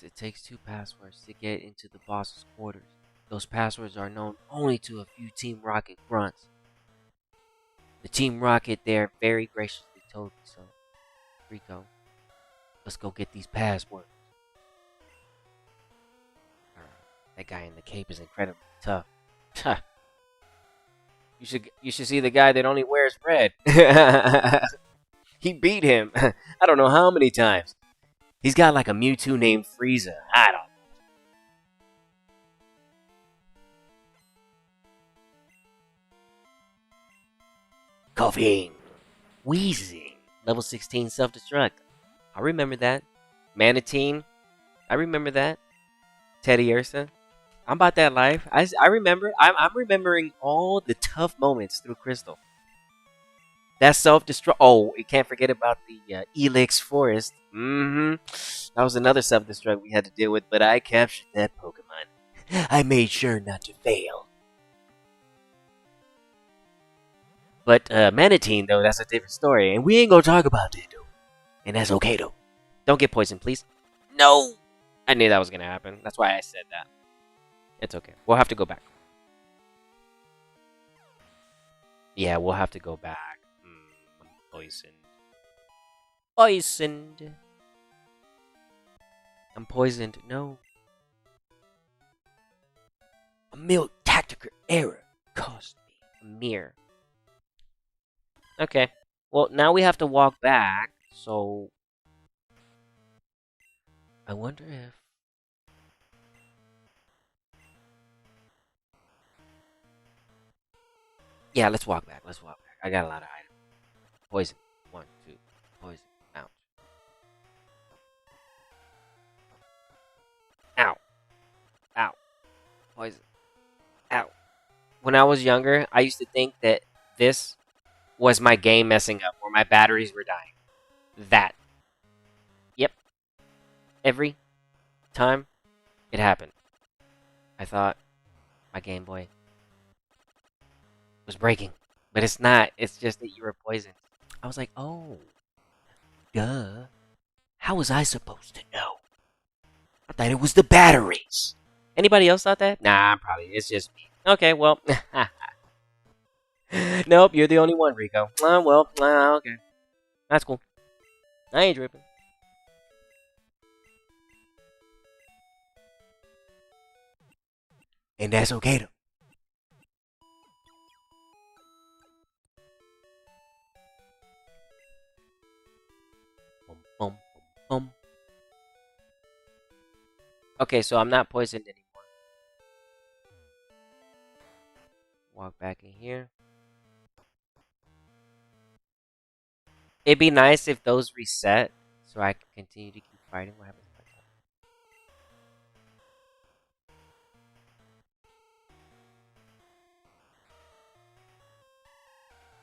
It takes 2 passwords to get into the boss's quarters. Those passwords are known only to a few Team Rocket grunts. The Team Rocket there very graciously told me so. Rico, let's go get these passwords. That guy in the cape is incredibly tough. You should see the guy that only wears red. He beat him. I don't know how many times. He's got like a Mewtwo named Frieza. I don't know. Coughing. Wheezing. Level 16 self-destruct. I remember that. Manatine. I remember that. Teddy Ursa. I'm about that life. I remember. I'm remembering all the tough moments through Crystal. That self-destruct. Oh, you can't forget about the Elix Forest. Mm-hmm. That was another self-destruct we had to deal with, but I captured that Pokemon. I made sure not to fail. But Manatine, though, that's a different story, and we ain't gonna talk about that, though. And that's okay, though. Don't get poisoned, please. No! I knew that was gonna happen. That's why I said that. It's okay. We'll have to go back. Yeah, we'll have to go back. I'm poisoned. Poisoned. I'm poisoned. No. A milk tactical error cost me a mirror. Okay. Well, now we have to walk back, so I wonder if... Yeah, let's walk back. Let's walk back. I got a lot of items. Poison. 1, 2. Poison. Ouch. Ow. Ow. Poison. Ow. When I was younger, I used to think that this was my game messing up, or my batteries were dying. That. Yep. Every time it happened, I thought my Game Boy was breaking. But it's not. It's just that you were poisoned. I was like, oh, duh. How was I supposed to know? I thought it was the batteries. Anybody else thought that? Nah, probably. It's just me. Okay, well. Nope, you're the only one, Rico. Okay. That's cool. I ain't tripping. And that's okay, though. Bum, bum, bum, bum. Okay, so I'm not poisoned anymore. Walk back in here. It'd be nice if those reset so I can continue to keep fighting. What happens if I die?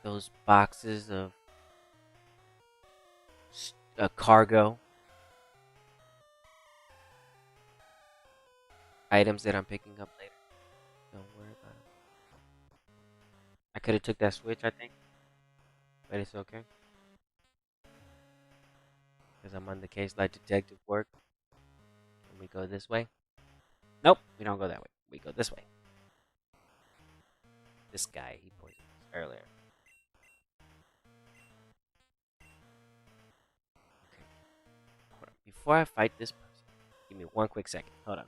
Those boxes of cargo items that I'm picking up later. Don't worry about it. I could have took that switch, I think, but it's okay because I'm on the case like detective work. And we go this way. Nope, we don't go that way. We go this way. This guy, he poisoned us earlier. Okay. Hold on. Before I fight this person, give me one quick second. Hold on.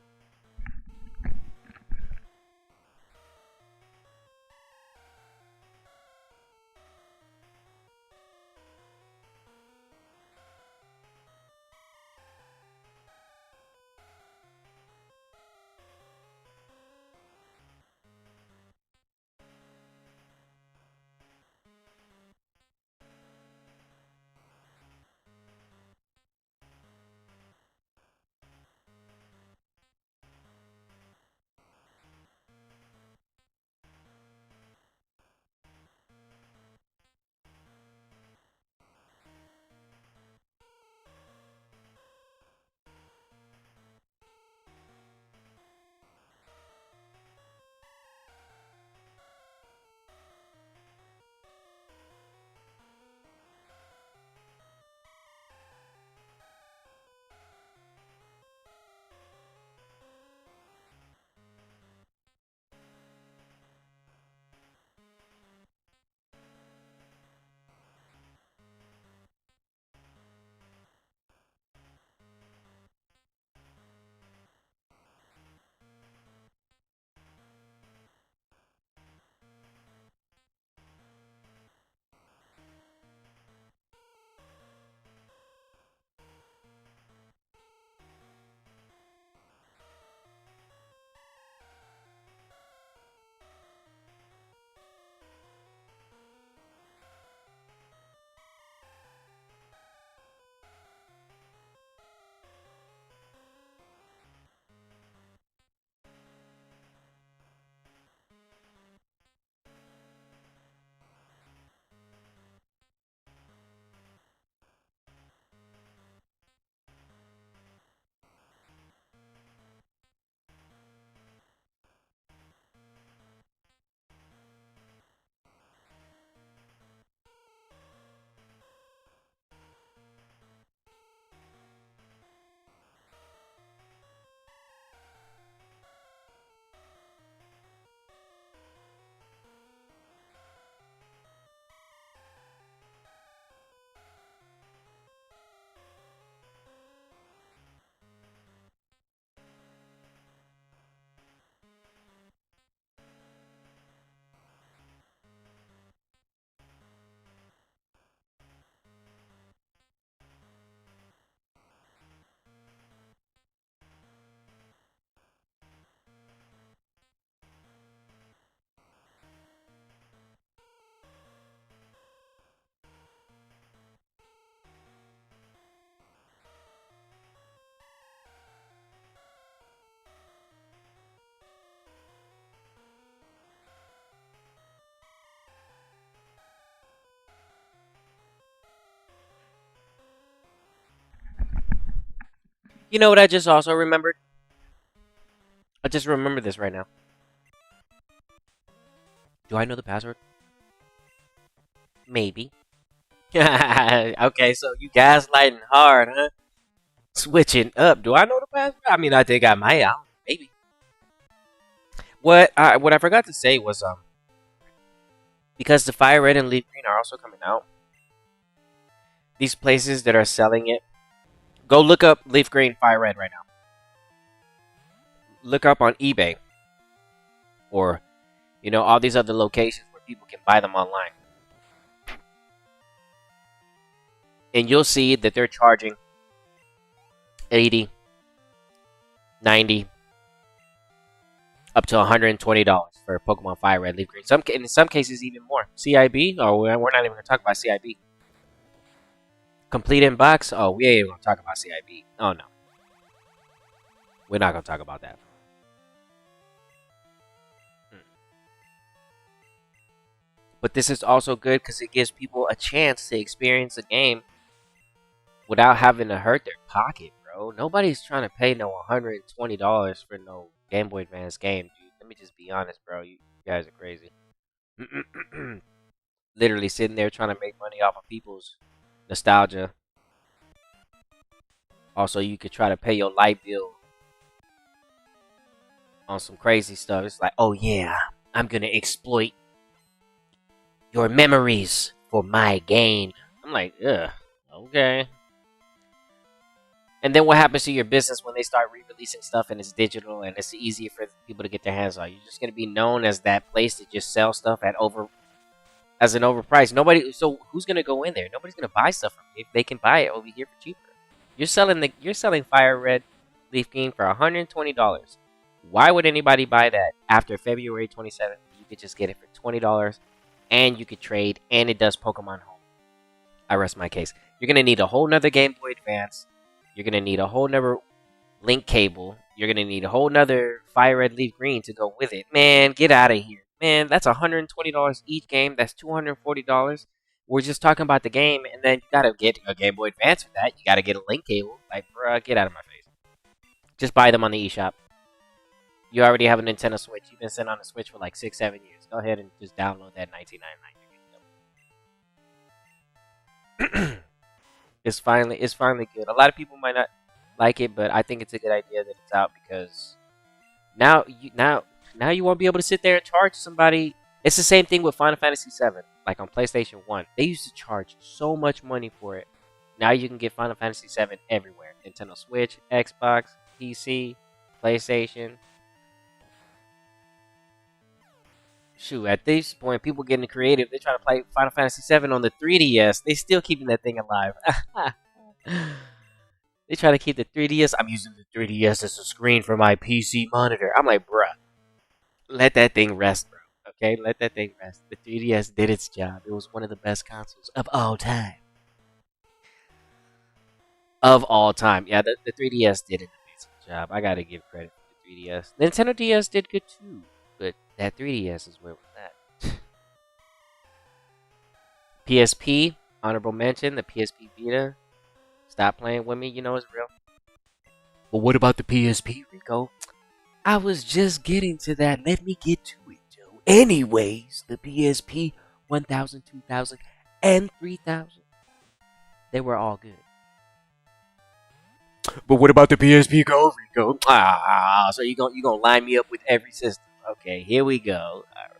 You know what I just also remembered? I just remember this right now. Do I know the password? Maybe. Okay, so you gaslighting hard, huh? Switching up. Do I know the password? I mean, I think I might. Maybe. What I forgot to say was because the fire red and leaf green are also coming out. These places that are selling it, go look up leaf green fire red right now. Look up on eBay or all these other locations where people can buy them online, and you'll see that they're charging 80, 90, up to $120 for Pokemon Fire Red, Leaf Green. In some cases, even more. CIB? Oh, we're not even going to talk about CIB. Complete in box? Oh, we ain't even going to talk about CIB. Oh, no. We're not going to talk about that. But this is also good because it gives people a chance to experience a game without having to hurt their pocket, bro. Nobody's trying to pay no $120 for no Game Boy Advance game, dude. Let me just be honest, bro. You guys are crazy. Literally sitting there trying to make money off of people's nostalgia. Also, you could try to pay your light bill on some crazy stuff. It's like, oh yeah, I'm gonna exploit your memories for my gain. I'm like, ugh, okay. And then what happens to your business when they start re-releasing stuff and it's digital and it's easier for people to get their hands on? You're just gonna be known as that place that just sells stuff as an overpriced. So who's gonna go in there? Nobody's gonna buy stuff from you if they can buy it over here for cheaper. You're selling Fire Red Leaf Green for $120. Why would anybody buy that after February 27th? You could just get it for $20, and you could trade, and it does Pokemon Home. I rest my case. You're gonna need a whole nother Game Boy Advance. You're gonna need a whole nother link cable. You're gonna need a whole nother Fire Red Leaf Green to go with it. Man, get out of here. Man, that's $120 each game. That's $240. We're just talking about the game, and then you gotta get a Game Boy Advance for that. You gotta get a link cable. Like, bruh, get out of my face. Just buy them on the eShop. You already have a Nintendo Switch. You've been sitting on the Switch for like 6-7 years. Go ahead and just download that $19.99. It's finally good. A lot of people might not like it, but I think it's a good idea that it's out because now you won't be able to sit there and charge somebody. It's the same thing with Final Fantasy VII, like on PlayStation 1. They used to charge so much money for it. Now you can get Final Fantasy VII everywhere. Nintendo Switch, Xbox, PC, PlayStation. Shoot, at this point, people getting creative. They're trying to play Final Fantasy VII on the 3DS. They still keeping that thing alive. They try to keep the 3DS. I'm using the 3DS as a screen for my PC monitor. I'm like, bruh, let that thing rest, bro. Okay, let that thing rest. The 3DS did its job. It was one of the best consoles of all time. Of all time. Yeah, the 3DS did an amazing job. I gotta give credit for the 3DS. Nintendo DS did good too. But that 3DS is where we're at. PSP, honorable mention, the PSP Vita. Stop playing with me, you know it's real. But what about the PSP, Rico? I was just getting to that. Let me get to it, Joe. Anyways, the PSP 1000, 2000, and 3000. They were all good. But what about the PSP Go, Rico? So you gonna line me up with every system. Okay, here we go. Right.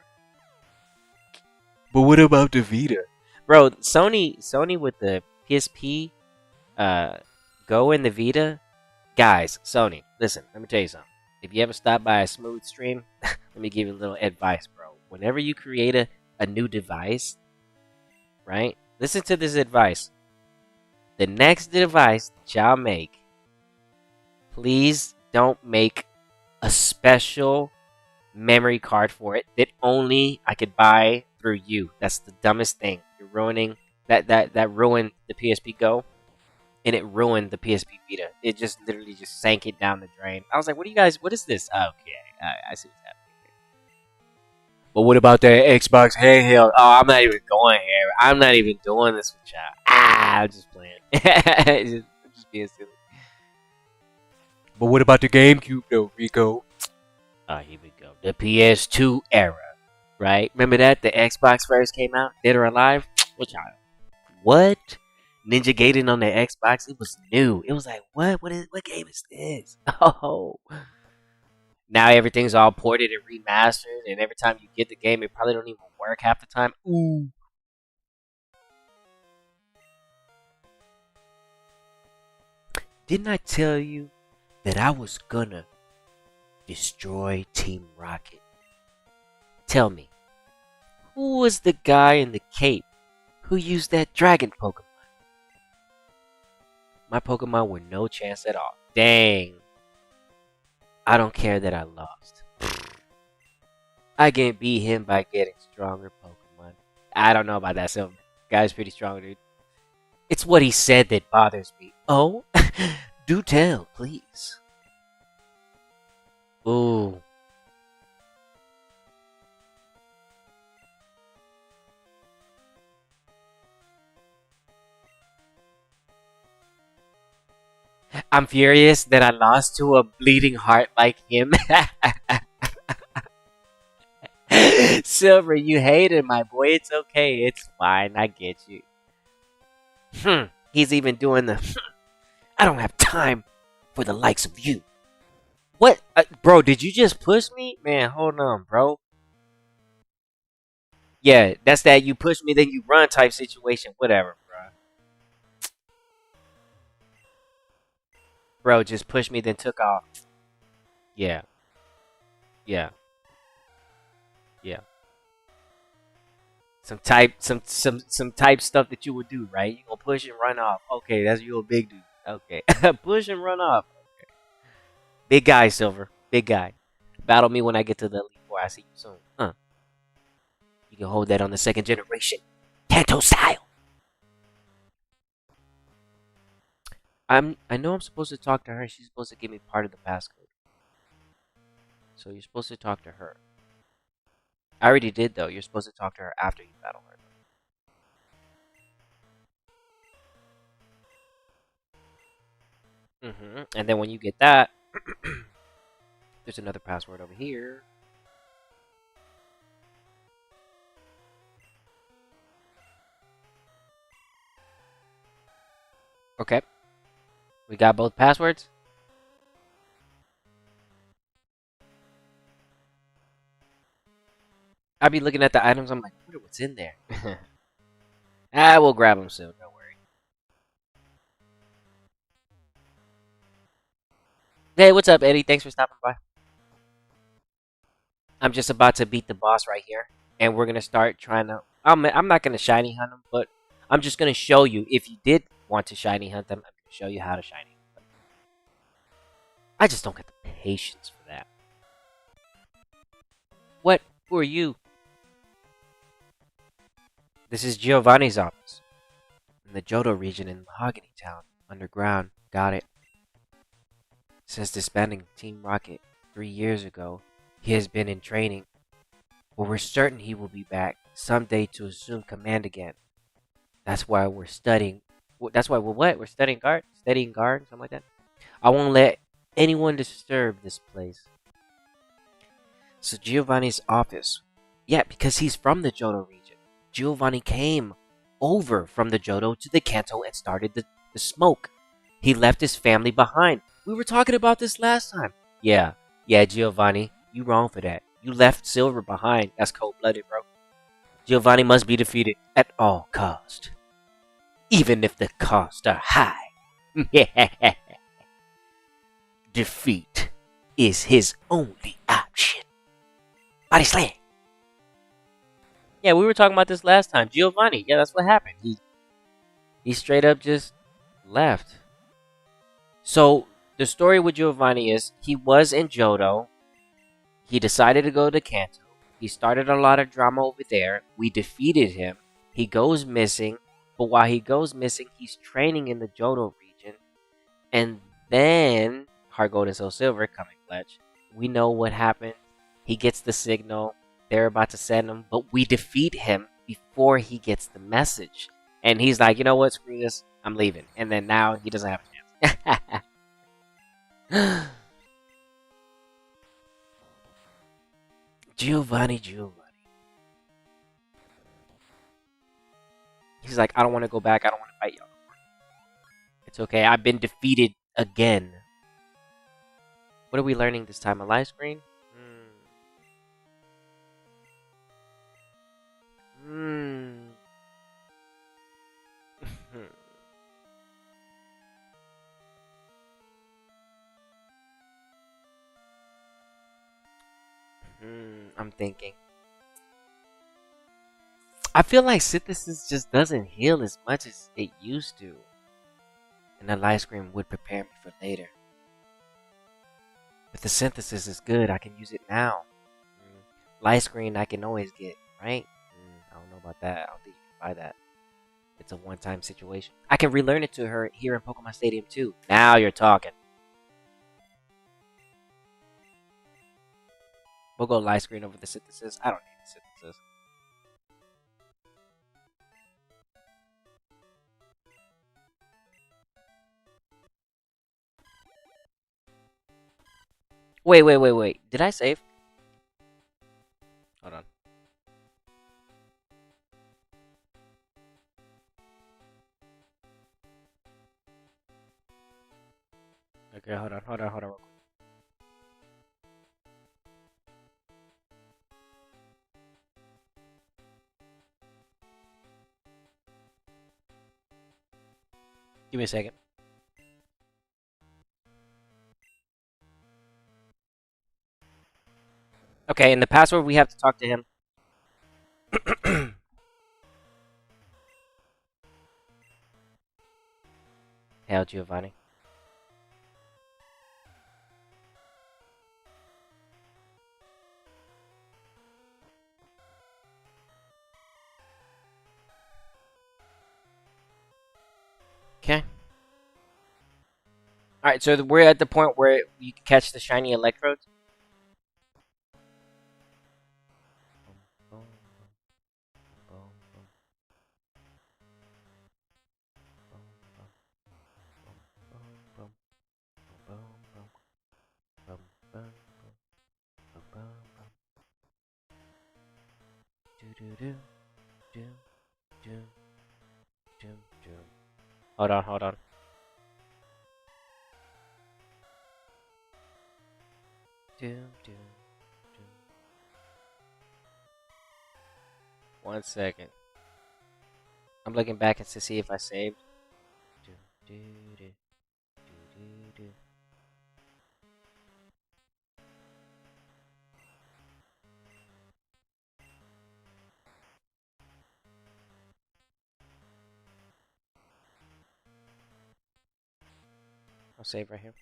But what about the Vita? Bro, Sony with the PSP Go and the Vita. Guys, Sony, listen, let me tell you something. If you ever stop by a Smooth Stream, let me give you a little advice, bro. Whenever you create a new device, right? Listen to this advice. The next device that y'all make, please don't make a special memory card for it that only I could buy through you. That's the dumbest thing. You're ruining that ruined the PSP Go, and it ruined the PSP Vita. It just literally just sank it down the drain. I was like, what is this? Okay, I see what's happening here. But what about the Xbox handheld? Oh, I'm not even going here. I'm not even doing this with y'all. I'm just playing. I'm just being silly. But what about the GameCube though, Rico? Here we go. The PS2 era, right? Remember that? The Xbox first came out? Dead or Alive? What? Ninja Gaiden on the Xbox? It was new. It was like, what? What game is this? Oh. Now everything's all ported and remastered, and every time you get the game, it probably don't even work half the time. Ooh. Didn't I tell you that I was gonna destroy Team Rocket? Tell me, who was the guy in the cape who used that dragon Pokemon? My Pokemon were no chance at all. Dang. I don't care that I lost. I can beat him by getting stronger Pokemon. I don't know about that, Silver. Guy's pretty strong, dude. It's what he said that bothers me. Oh? Do tell, please. Ooh. I'm furious that I lost to a bleeding heart like him. Silver, you hated my boy. It's okay. It's fine. I get you. He's even doing the I don't have time for the likes of you. What? Bro, did you just push me? Man, hold on, bro. Yeah, that's that you push me, then you run type situation. Whatever, bro. Bro, just pushed me, then took off. Yeah. Yeah. Yeah. Some type stuff that you would do, right? You gonna push and run off. Okay, that's you a big dude. Okay. Push and run off. Okay. Big guy, Silver. Big guy. Battle me when I get to the Elite Four. I see you soon. You can hold that on the second generation. Kanto style. I know I'm supposed to talk to her. She's supposed to give me part of the passcode. So you're supposed to talk to her. I already did though. You're supposed to talk to her after you battle her. And then when you get that, there's another password over here. Okay. We got both passwords. I'll be looking at the items. I'm like, I wonder what's in there. We'll grab them soon. Don't worry. Hey, what's up, Eddie? Thanks for stopping by. I'm just about to beat the boss right here. And we're going to start trying to... I'm not going to shiny hunt him, but I'm just going to show you. If you did want to shiny hunt them, I'm going to show you how to shiny hunt them. I just don't get the patience for that. What? Who are you? This is Giovanni's office. In the Johto region in Mahogany Town. Underground. Got it. Since disbanding Team Rocket 3 years ago, he has been in training. But we're certain he will be back someday to assume command again. That's why we're studying. That's why we're what? We're studying guard? Studying guard? Something like that? I won't let anyone disturb this place. So Giovanni's office. Yeah, because he's from the Johto region. Giovanni came over from the Johto to the Kanto and started the smoke. He left his family behind. We were talking about this last time. Yeah, Giovanni. You wrong for that. You left Silver behind. That's cold-blooded, bro. Giovanni must be defeated at all cost. Even if the costs are high. Defeat is his only option. Body slam. Yeah, we were talking about this last time. Giovanni. Yeah, that's what happened. He straight up just left. So, the story with Giovanni is he was in Johto. He decided to go to Kanto. He started a lot of drama over there. We defeated him. He goes missing. But while he goes missing, he's training in the Johto region. And then, Heart Gold and Soul Silver coming clutch. We know what happened. He gets the signal. They're about to send him. But we defeat him before he gets the message. And he's like, you know what? Screw this. I'm leaving. And then now he doesn't have a chance. Giovanni. He's like, I don't want to go back. I don't want to fight y'all. It's okay. I've been defeated again. What are we learning this time? A live screen? Hmm. I'm thinking. I feel like synthesis just doesn't heal as much as it used to. And the live screen would prepare me for later. But the synthesis is good. I can use it now. Light screen I can always get, right? I don't know about that. I don't think you can buy that. It's a one-time situation. I can relearn it to her here in Pokemon Stadium too. Now you're talking. We'll go light screen over the synthesis. I don't need the synthesis. Wait. Did I save? Hold on. Okay, hold on. Real quick. Give me a second. Okay, in the password we have to talk to him. Hail Giovanni. Okay. Alright, so we're at the point where you can catch the shiny electrodes. Hold on. One second. I'm looking back to see if I saved. I'll save right here.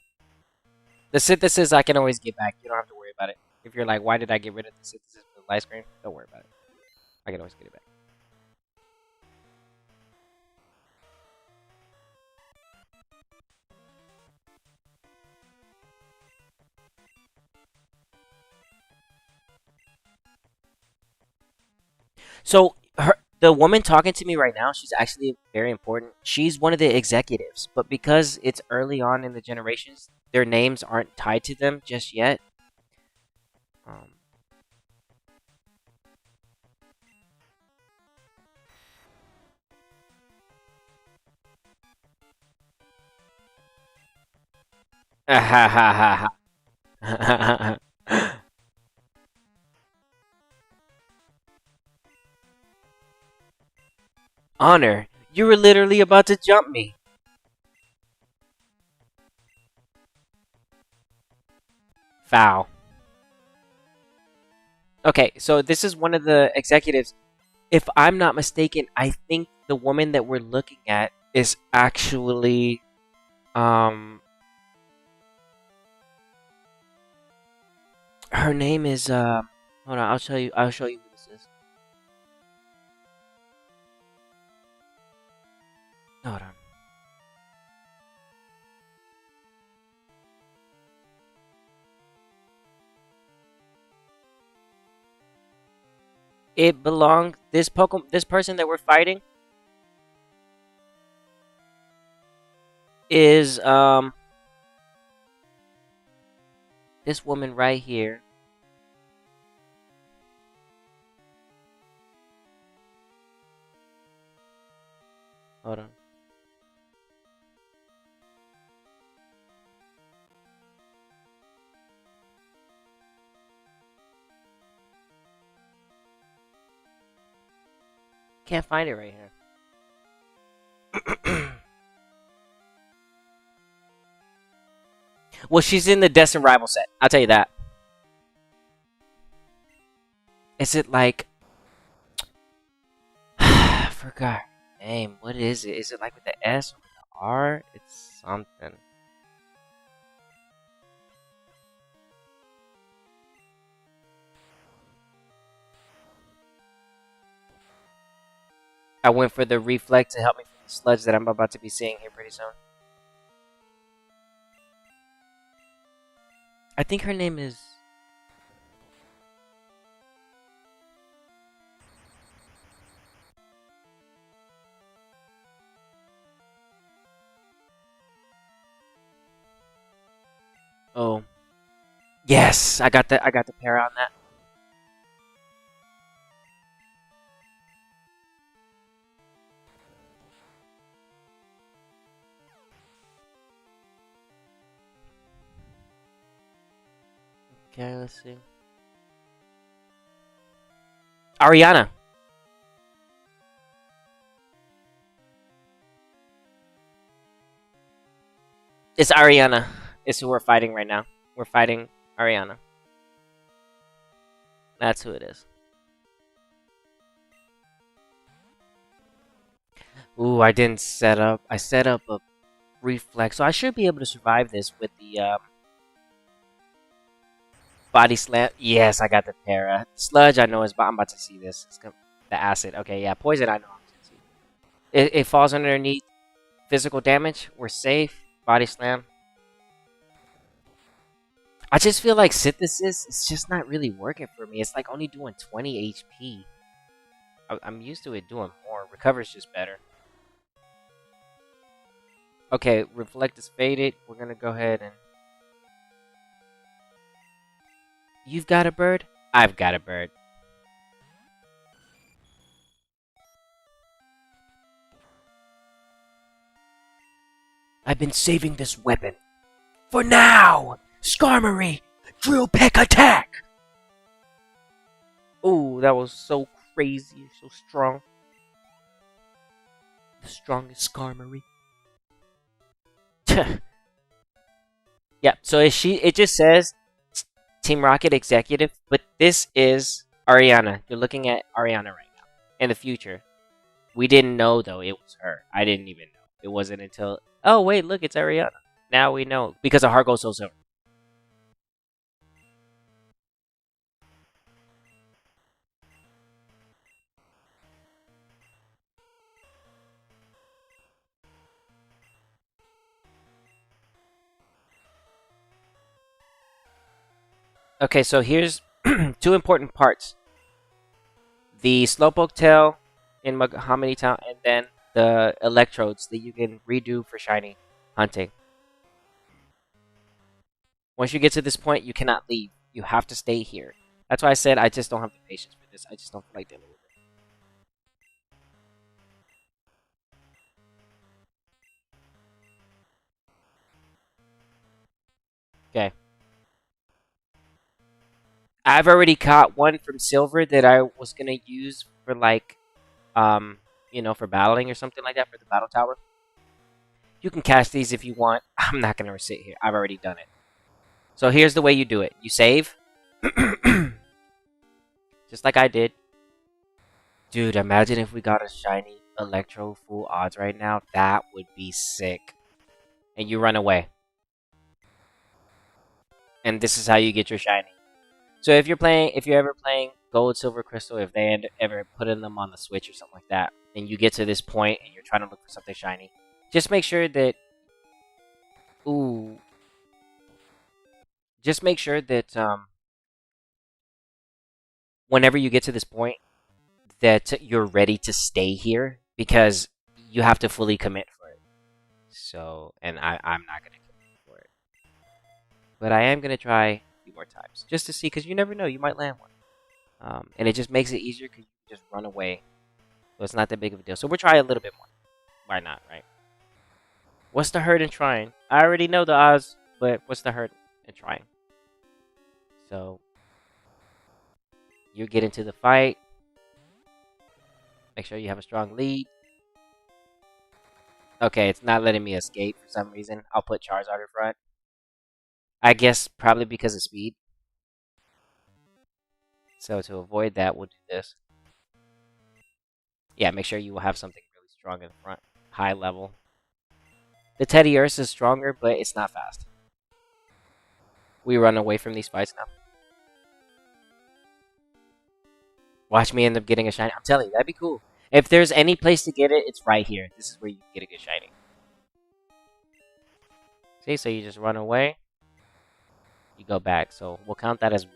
The synthesis I can always get back. You don't have to worry about it. If you're like, why did I get rid of the synthesis for the light screen? Don't worry about it. I can always get it back. So the woman talking to me right now, she's actually very important. She's one of the executives, but because it's early on in the generations, their names aren't tied to them just yet. Um, Honor, you were literally about to jump me. Foul. Okay, so this is one of the executives. If I'm not mistaken, I think the woman that we're looking at is actually her name is hold on, I'll show you who this is. Hold on. It belongs this person that we're fighting is this woman right here. Hold on. Can't find it right here. Well, she's in the Destined Rival set. I'll tell you that. Is it like... I forgot her name. What is it? Is it like with the S or with the R? It's something. I went for the Reflect to help me from the sludge that I'm about to be seeing here pretty soon. I think her name is... Oh. Yes! I got the pair on that. Okay, let's see. Ariana. It's Ariana. It's who we're fighting right now. We're fighting Ariana. That's who it is. Ooh, I didn't set up. I set up a reflex, so I should be able to survive this with the body slam. Yes, I got the para. Sludge, I know is. I'm about to see this. The acid. Okay, yeah. Poison, I know. I'm gonna see. It falls underneath physical damage. We're safe. Body slam. I just feel like synthesis is just not really working for me. It's like only doing 20 HP. I'm used to it doing more. Recover's just better. Okay, reflect is faded. We're gonna go ahead and... You've got a bird? I've got a bird. I've been saving this weapon. For now! Skarmory! Drill Peck attack! Ooh, that was so crazy, so strong. The strongest Skarmory. Yeah, so it just says Team Rocket Executive, but this is Ariana. You're looking at Ariana right now. In the future. We didn't know, though, it was her. I didn't even know. It wasn't until... Oh, wait, look, it's Ariana. Now we know. Because of Heart Gold Soul Silver. Okay, so here's two important parts. The Slowpoke Tail in Mahogany Town, and then the Electrodes that you can redo for Shiny hunting. Once you get to this point, you cannot leave. You have to stay here. That's why I said I just don't have the patience for this. I just don't feel like dealing with it. Okay. I've already caught one from Silver that I was going to use for, like, for battling or something like that for the Battle Tower. You can catch these if you want. I'm not going to sit here. I've already done it. So here's the way you do it. You save. Just like I did. Dude, imagine if we got a shiny Electro full odds right now. That would be sick. And you run away. And this is how you get your shiny. So if you're ever playing Gold, Silver, Crystal, if they ever putting them on the Switch or something like that, and you get to this point and you're trying to look for something shiny, just make sure that... Ooh. Just make sure that, whenever you get to this point, that you're ready to stay here, because you have to fully commit for it. So, and I'm not going to commit for it. But I am going to try a few more times, just to see, because you never know, you might land one. And it just makes it easier because you can just run away. So it's not that big of a deal. So we'll try a little bit more. Why not, right? What's the hurt in trying? I already know the odds, but what's the hurt in trying? So, you get into the fight. Make sure you have a strong lead. Okay, it's not letting me escape for some reason. I'll put Charizard in front. I guess probably because of speed. So to avoid that, we'll do this. Yeah, make sure you will have something really strong in front. High level. The Teddy Ursa is stronger, but it's not fast. We run away from these fights now. Watch me end up getting a shiny. I'm telling you, that'd be cool. If there's any place to get it, it's right here. This is where you get a good shiny. See, so you just run away. You go back. So we'll count that as 1.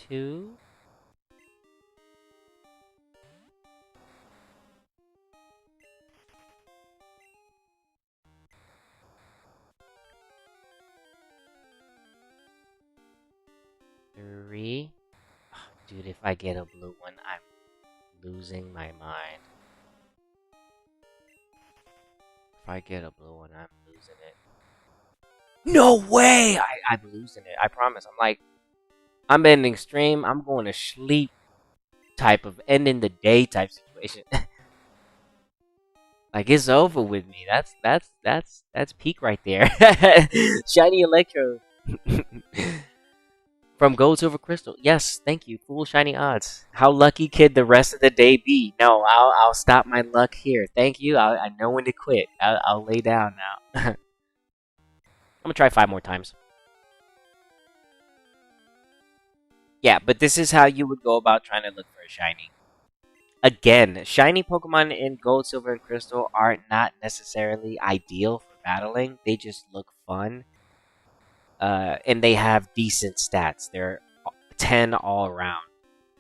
2. 3. Oh, dude, if I get a blue one, I'm losing my mind. If I get a blue one, I'm losing it. No way! I'm losing it. I promise. I'm ending stream. I'm going to sleep type of ending the day type situation. Like, it's over with me. That's peak right there. Shiny Electro. From Gold, Silver, Crystal. Yes, thank you. Full shiny odds. How lucky could the rest of the day be? No, I'll stop my luck here. Thank you. I know when to quit. I'll lay down now. I'm gonna try 5 more times. Yeah, but this is how you would go about trying to look for a shiny. Again, shiny Pokemon in Gold, Silver, and Crystal are not necessarily ideal for battling. They just look fun. And they have decent stats. They're 10 all around.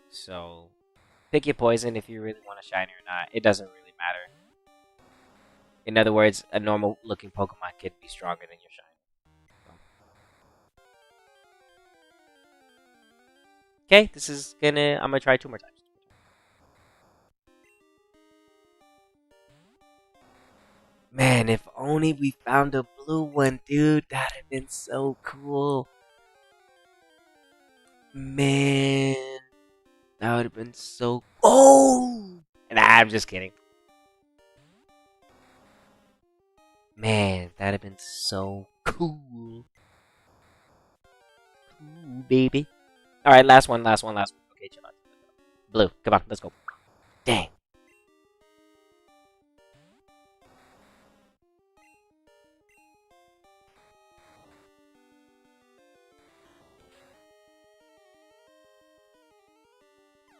So, pick your poison if you really want a shiny or not. It doesn't really matter. In other words, a normal looking Pokemon could be stronger than your shiny. Okay, this is gonna... I'm gonna try 2 more times. Man, if only we found a blue one, dude. That'd have been so cool. Man. That would have been so... Oh! Nah, I'm just kidding. Man, that'd have been so cool. Cool, baby. Alright, last one. Okay, chill out. Blue, come on, let's go. Dang.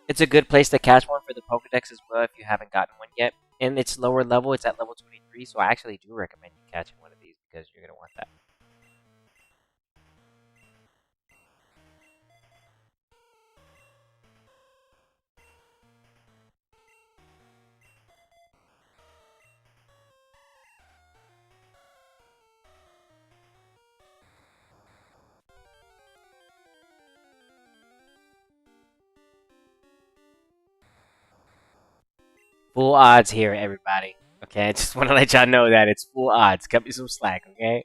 It's a good place to catch one for the Pokedex as well if you haven't gotten one yet. And it's lower level, it's at level 23, so I actually do recommend you catching one of these because you're going to want that. Full odds here, everybody. Okay, I just want to let y'all know that it's full odds. Cut me some slack, okay?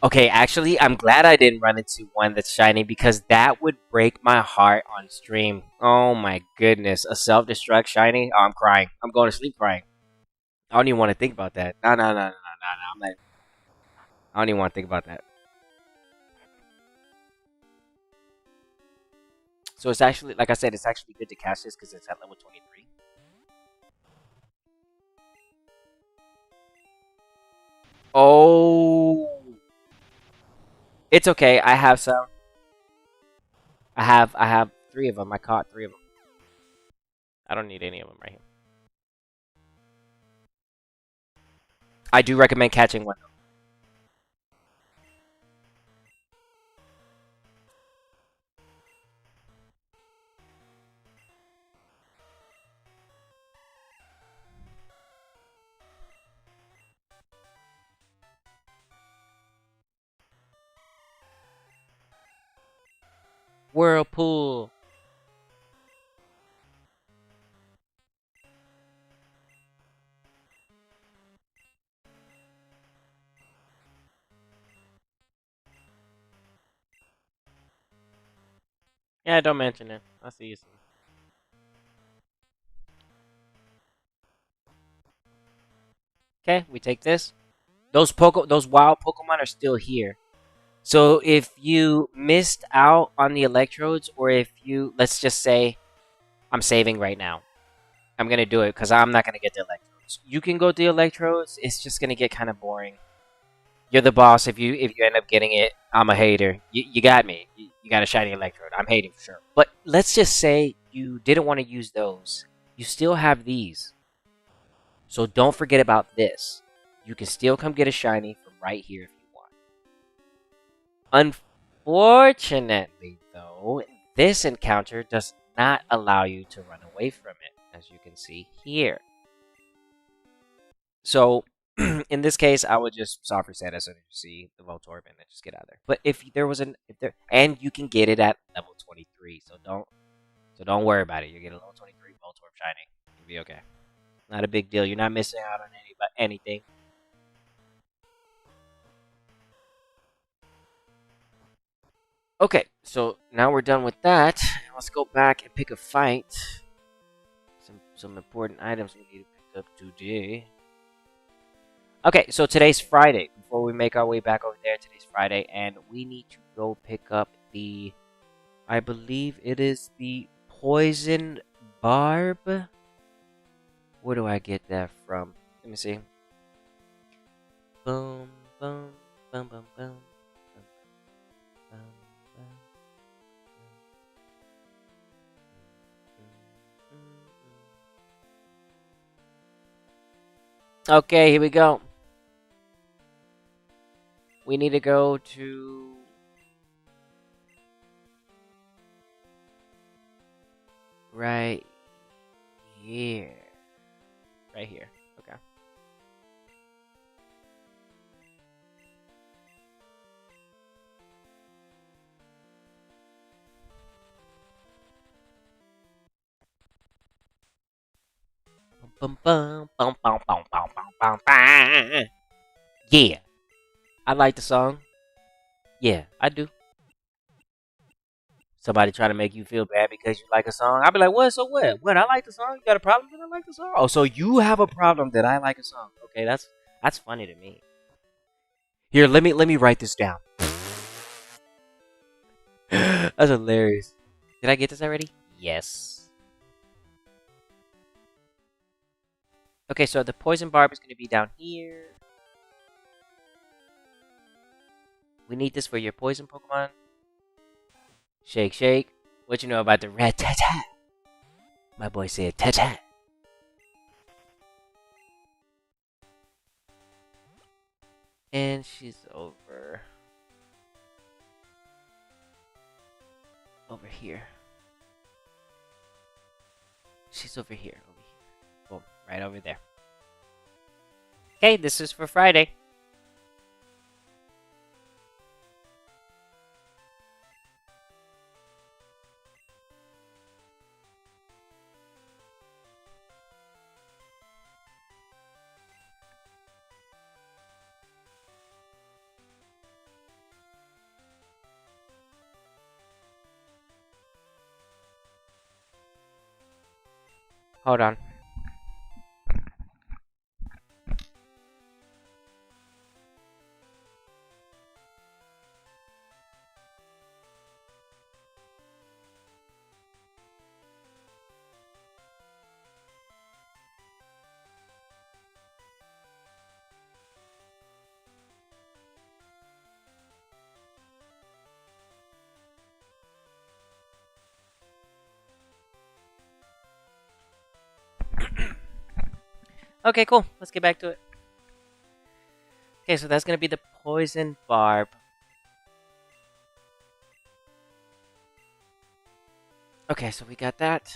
Okay, actually, I'm glad I didn't run into one that's shiny because that would break my heart on stream. Oh my goodness. A self-destruct shiny? Oh, I'm crying. I'm going to sleep crying. I don't even want to think about that. No. I don't even want to think about that. So it's actually, like I said, it's actually good to catch this because it's at level 23. Oh. It's okay. I have some. I have 3 of them. I caught 3 of them. I don't need any of them right here. I do recommend catching one. Whirlpool. Yeah, don't mention it. I'll see you soon. Okay, we take this. Those wild Pokemon are still here. So if you missed out on the electrodes, or if you, let's just say, I'm saving right now. I'm gonna do it because I'm not gonna get the electrodes. You can go the electrodes. It's just gonna get kind of boring. You're the boss. If you end up getting it, I'm a hater. You got me. You got a shiny electrode. I'm hating for sure. But let's just say you didn't want to use those. You still have these. So don't forget about this. You can still come get a shiny from right here if you want. Unfortunately, though, this encounter does not allow you to run away from it, as you can see here. So, in this case, I would just soft reset as soon as you see the Voltorb and then just get out of there. But if there was and you can get it at level 23, so don't worry about it. You get a level 23 Voltorb shiny, you'll be okay. Not a big deal. You're not missing out on anything. Okay, so now we're done with that. Let's go back and pick a fight. Some important items we need to pick up today. Okay, so today's Friday. Before we make our way back over there, today's Friday, and we need to go pick up the, I believe it is the Poison Barb. Where do I get that from? Let me see. Boom, boom, boom, boom, boom. Okay, here we go. We need to go to right here. Right here. Okay. Bum, bum, bum, bum, bum, bum, bum, bum, bum. Yeah. I like the song. Yeah, I do. Somebody trying to make you feel bad because you like a song. I'll be like, what? So what? What? I like the song. You got a problem that I like the song? Oh, so you have a problem that I like a song? Okay, that's funny to me. Here, let me write this down. That's hilarious. Did I get this already? Yes. Okay, so the poison barb is going to be down here. We need this for your poison Pokemon. Shake, shake. What you know about the rat tat tat? My boy said tat tat. And she's over here. She's over here. Boom, right over there. Okay, this is for Friday. Hold on. Okay, cool. Let's get back to it. Okay, so that's gonna be the poison barb. Okay, so we got that.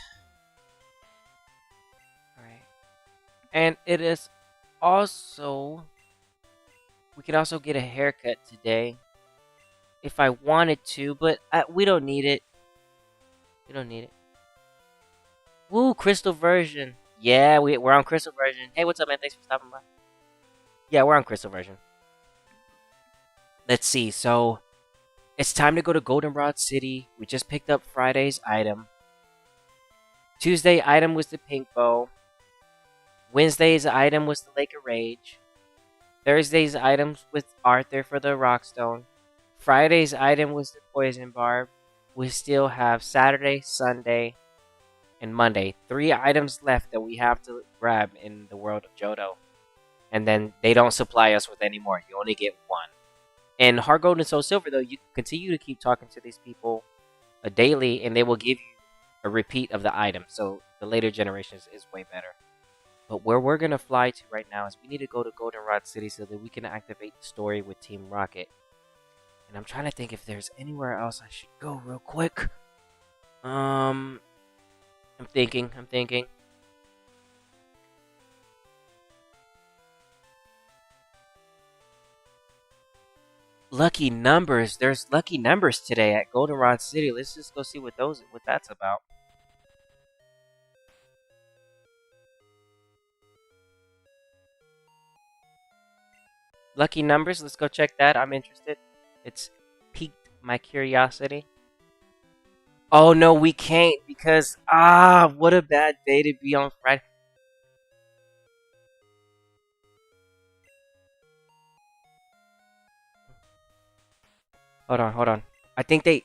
Alright. And it is also... We can also get a haircut today. If I wanted to, but we don't need it. We don't need it. Woo, crystal version. Yeah, we're on crystal version. Hey, what's up, man? Thanks for stopping by. Yeah, we're on crystal version. Let's see, so... It's time to go to Goldenrod City. We just picked up Friday's item. Tuesday item was the pink bow. Wednesday's item was the Lake of Rage. Thursday's items with Arthur for the Rockstone. Friday's item was the Poison Barb. We still have Saturday, Sunday, and Monday. 3 items left that we have to grab in the world of Johto. And then they don't supply us with any more. You only get 1. And Heart Gold and Soul Silver, though, you continue to keep talking to these people daily, and they will give you a repeat of the item. So the later generations is way better. But where we're going to fly to right now is we need to go to Goldenrod City so that we can activate the story with Team Rocket. And I'm trying to think if there's anywhere else I should go real quick. I'm thinking. Lucky numbers. There's lucky numbers today at Goldenrod City. Let's just go see what that's about. Lucky numbers. Let's go check that. I'm interested. It's piqued my curiosity. Oh no, we can't because what a bad day to be on Friday. Hold on. I think they.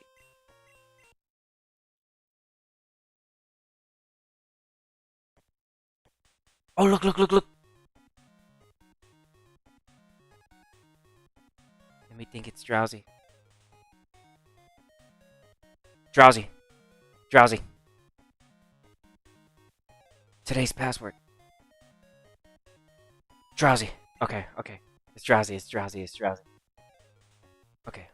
Oh look. Let me think. It's Drowsy. Drowsy. Today's password. Drowsy. Okay. It's Drowsy. Okay.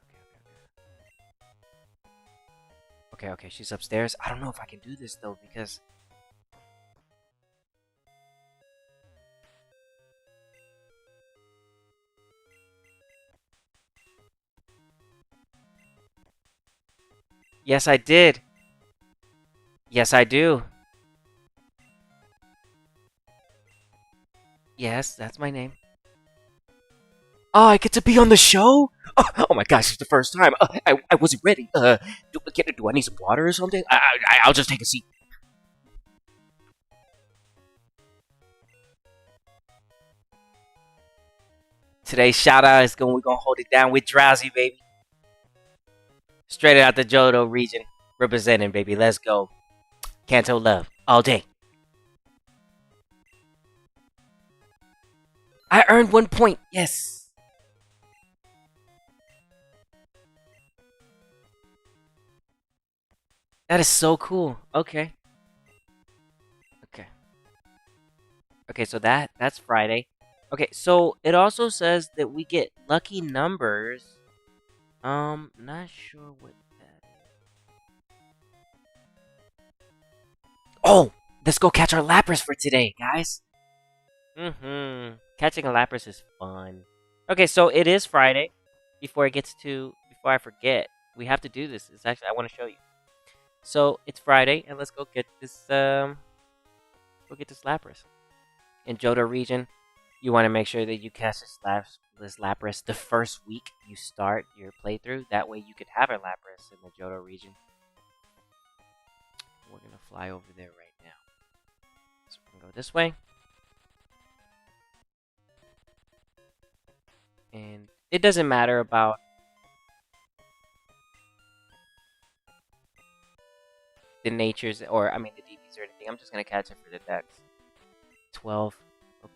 Okay. She's upstairs. I don't know if I can do this though because. Yes, I did. Yes, I do. Yes, that's my name. Oh, I get to be on the show? Oh my gosh, it's the first time. I wasn't ready. Do I need some water or something? I'll just take a seat. Today's shout out is we're gonna hold it down with Drowsy, baby. Straight out the Johto region. Representing, baby. Let's go. Kanto love. All day. I earned 1 point. Yes. That is so cool. Okay. Okay, so that's Friday. Okay, so it also says that we get lucky numbers. Not sure what that is. Oh, let's go catch our Lapras for today, guys. Catching a Lapras is fun. Okay, so it is Friday. Before I forget, we have to do this. It's actually I want to show you. So it's Friday, and let's go get this. Go get this Lapras. In Johto Region, you want to make sure that you catch this Lapras the first week you start your playthrough. That way you could have a Lapras in the Johto Region. We're going to fly over there right now. So we're going to go this way. And it doesn't matter about the natures, or I mean the DBs or anything. I'm just going to catch it for the Dex. 12.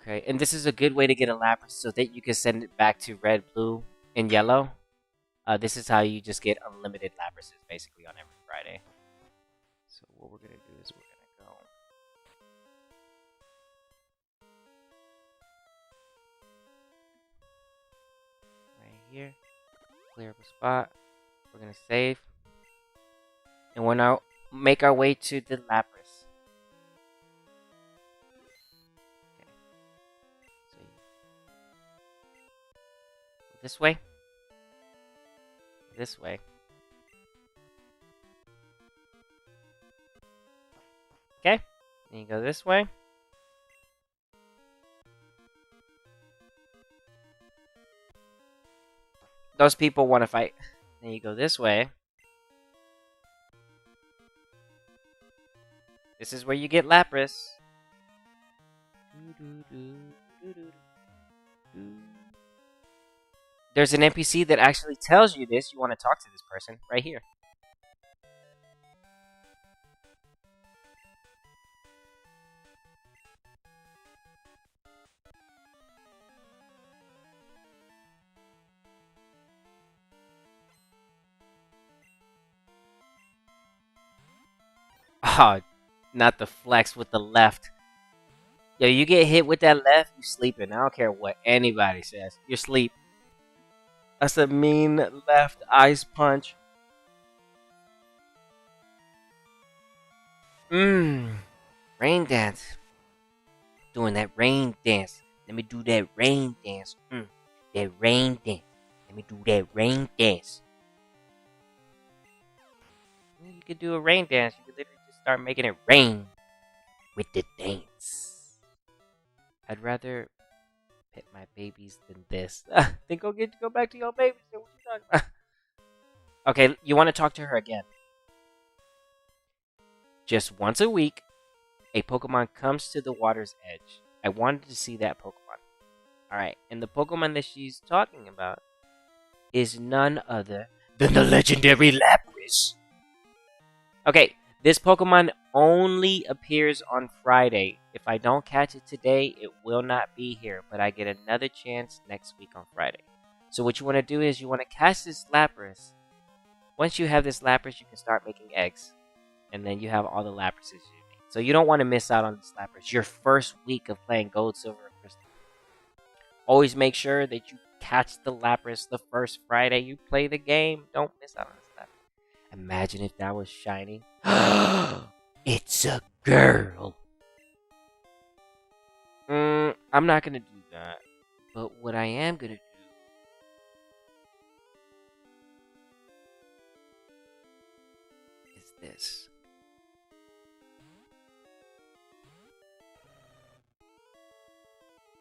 Okay, and this is a good way to get a Lapras so that you can send it back to red, blue, and yellow. This is how you just get unlimited Laprases basically on every Friday. So what we're gonna do is we're gonna go right here, clear up a spot. We're gonna save, and we're now make our way to the Lapras. This way. This way. Okay. Then you go this way. Those people want to fight. Then you go this way. This is where you get Lapras. There's an NPC that actually tells you this. You want to talk to this person right here. Oh, not the flex with the left. Yo, you get hit with that left, you sleeping. I don't care what anybody says. You're asleep. That's a mean left ice punch. Rain dance. Doing that rain dance. Let me do that rain dance. That rain dance. Let me do that rain dance. You could do a rain dance. You could literally just start making it rain with the dance. I'd rather pet my babies than this. Then go back to your babies. What you talking about? Okay, you want to talk to her again. Just once a week, a Pokemon comes to the water's edge. I wanted to see that Pokemon. Alright, and the Pokemon that she's talking about is none other than the legendary Lapras. Okay, this Pokemon only appears on Friday. If I don't catch it today, it will not be here, but I get another chance next week on Friday. So what you want to do is you want to catch this Lapras. Once you have this Lapras, you can start making eggs. And then you have all the Laprases you need. So you don't want to miss out on this Lapras. Your first week of playing Gold, Silver, and Crystal. Always make sure that you catch the Lapras the first Friday you play the game. Don't miss out on this Lapras. Imagine if that was shiny. It's a girl. I'm not going to do that. But what I am going to do is this.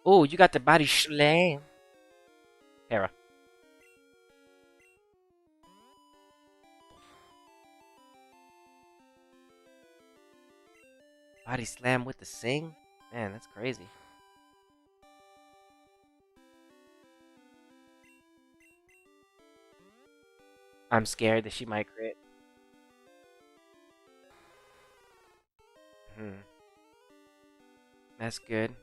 Oh, you got the body slam. Para. Body slam with the sing? Man, that's crazy. I'm scared that she might crit. That's good.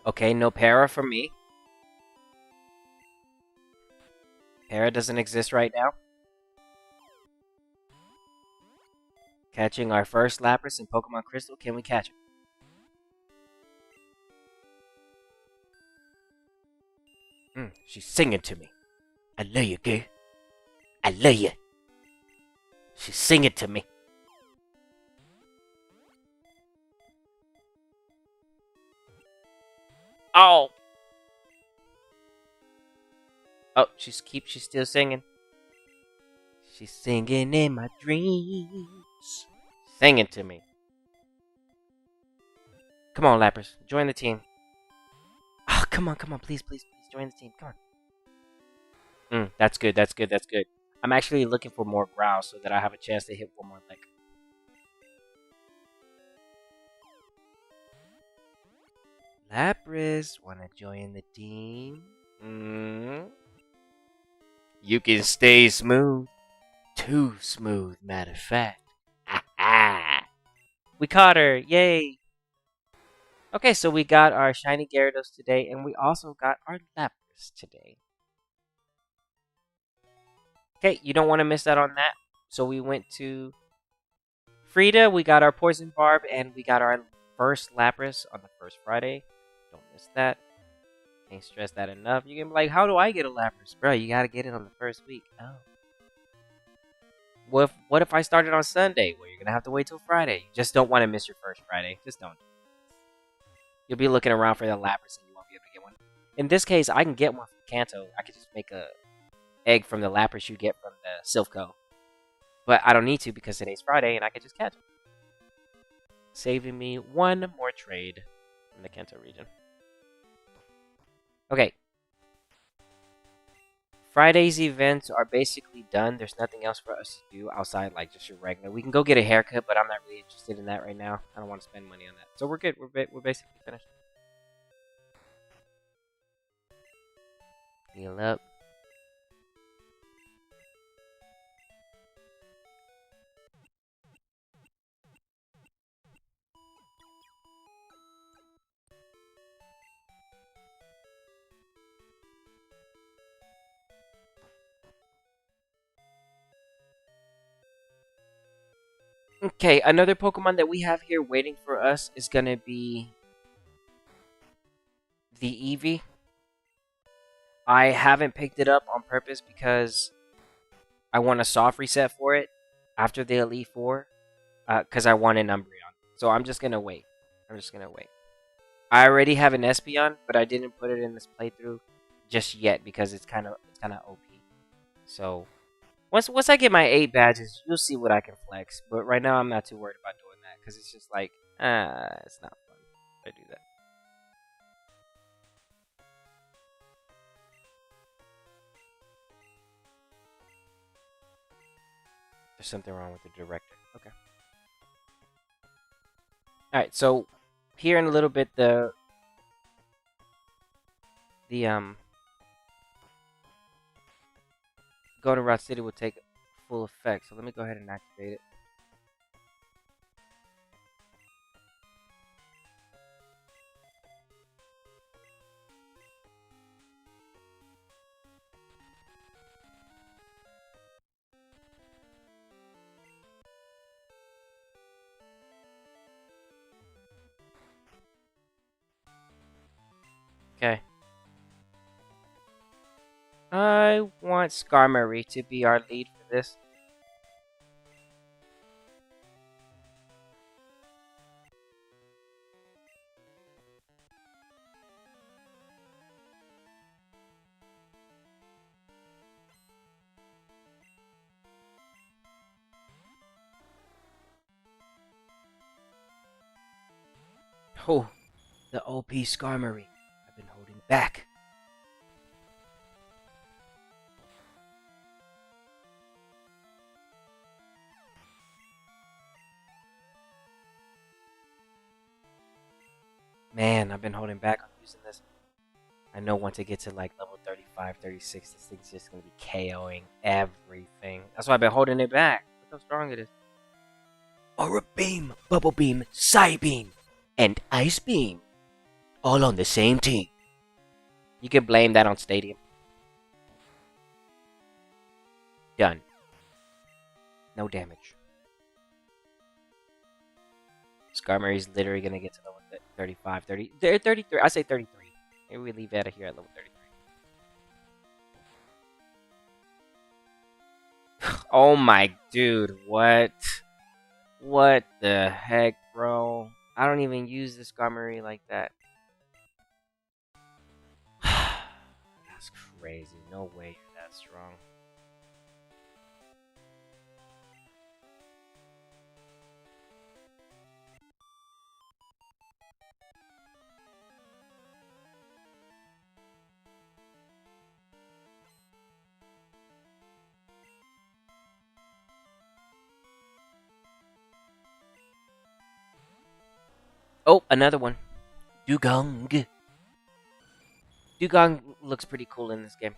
Okay, no para for me. Para doesn't exist right now. Catching our first Lapras in Pokemon Crystal. Can we catch him? She's singing to me. I love you, girl. I love you. She's singing to me. Oh. Oh, she's still singing. She's singing in my dreams. Singing to me. Come on, Lapras. Join the team. Oh, come on. Please join the team. Come on. That's good. I'm actually looking for more growls so that I have a chance to hit one more lick. Lapras, wanna join the team? You can stay smooth. Too smooth, matter of fact. We caught her, yay! Okay, so we got our shiny Gyarados today, and we also got our Lapras today. Okay, you don't want to miss out on that. So we went to Frida, we got our Poison Barb, and we got our first Lapras on the first Friday. Don't miss that. Can't stress that enough. You can be like, how do I get a Lapras? Bro, you gotta get it on the first week. Oh. What if I started on Sunday? Well, you're gonna have to wait till Friday. You just don't want to miss your first Friday. Just don't. You'll be looking around for the Lapras and you won't be able to get one. In this case, I can get one from Kanto. I could just make a egg from the Lapras you get from the Silph Co. But I don't need to because today's Friday and I can just catch him. Saving me one more trade from the Johto region. Okay. Friday's events are basically done. There's nothing else for us to do outside like just your regular. We can go get a haircut, but I'm not really interested in that right now. I don't want to spend money on that. So we're good. We're basically finished. Heal up. Okay, another Pokemon that we have here waiting for us is gonna be the Eevee. I haven't picked it up on purpose because I want a soft reset for it after the Elite Four, because I want an Umbreon. So I'm just gonna wait. I'm just gonna wait. I already have an Espeon, but I didn't put it in this playthrough just yet because it's kind of OP. So once I get my 8 badges, you'll see what I can flex. But right now, I'm not too worried about doing that because it's just like, it's not fun if I do that. There's something wrong with the director. Okay. All right. So here in a little bit, the go to Route City will take full effect. So let me go ahead and activate it. Okay. I want Skarmory to be our lead for this. Oh, the OP Skarmory. I've been holding back. Man, I've been holding back on using this. I know once it gets to like level 35, 36, this thing's just going to be KOing everything. That's why I've been holding it back. Look how strong it is. Aura Beam, Bubble Beam, Psy Beam, and Ice Beam. All on the same team. You can blame that on Stadium. Done. No damage. Skarmory's literally going to get to level 35, 30, 33. I say 33. Maybe we leave out of here at level 33. Oh my dude, what? What the heck, bro? I don't even use the Skarmory like that. That's crazy. No way you're that strong. Oh, another one. Dugong. Dugong looks pretty cool in this game.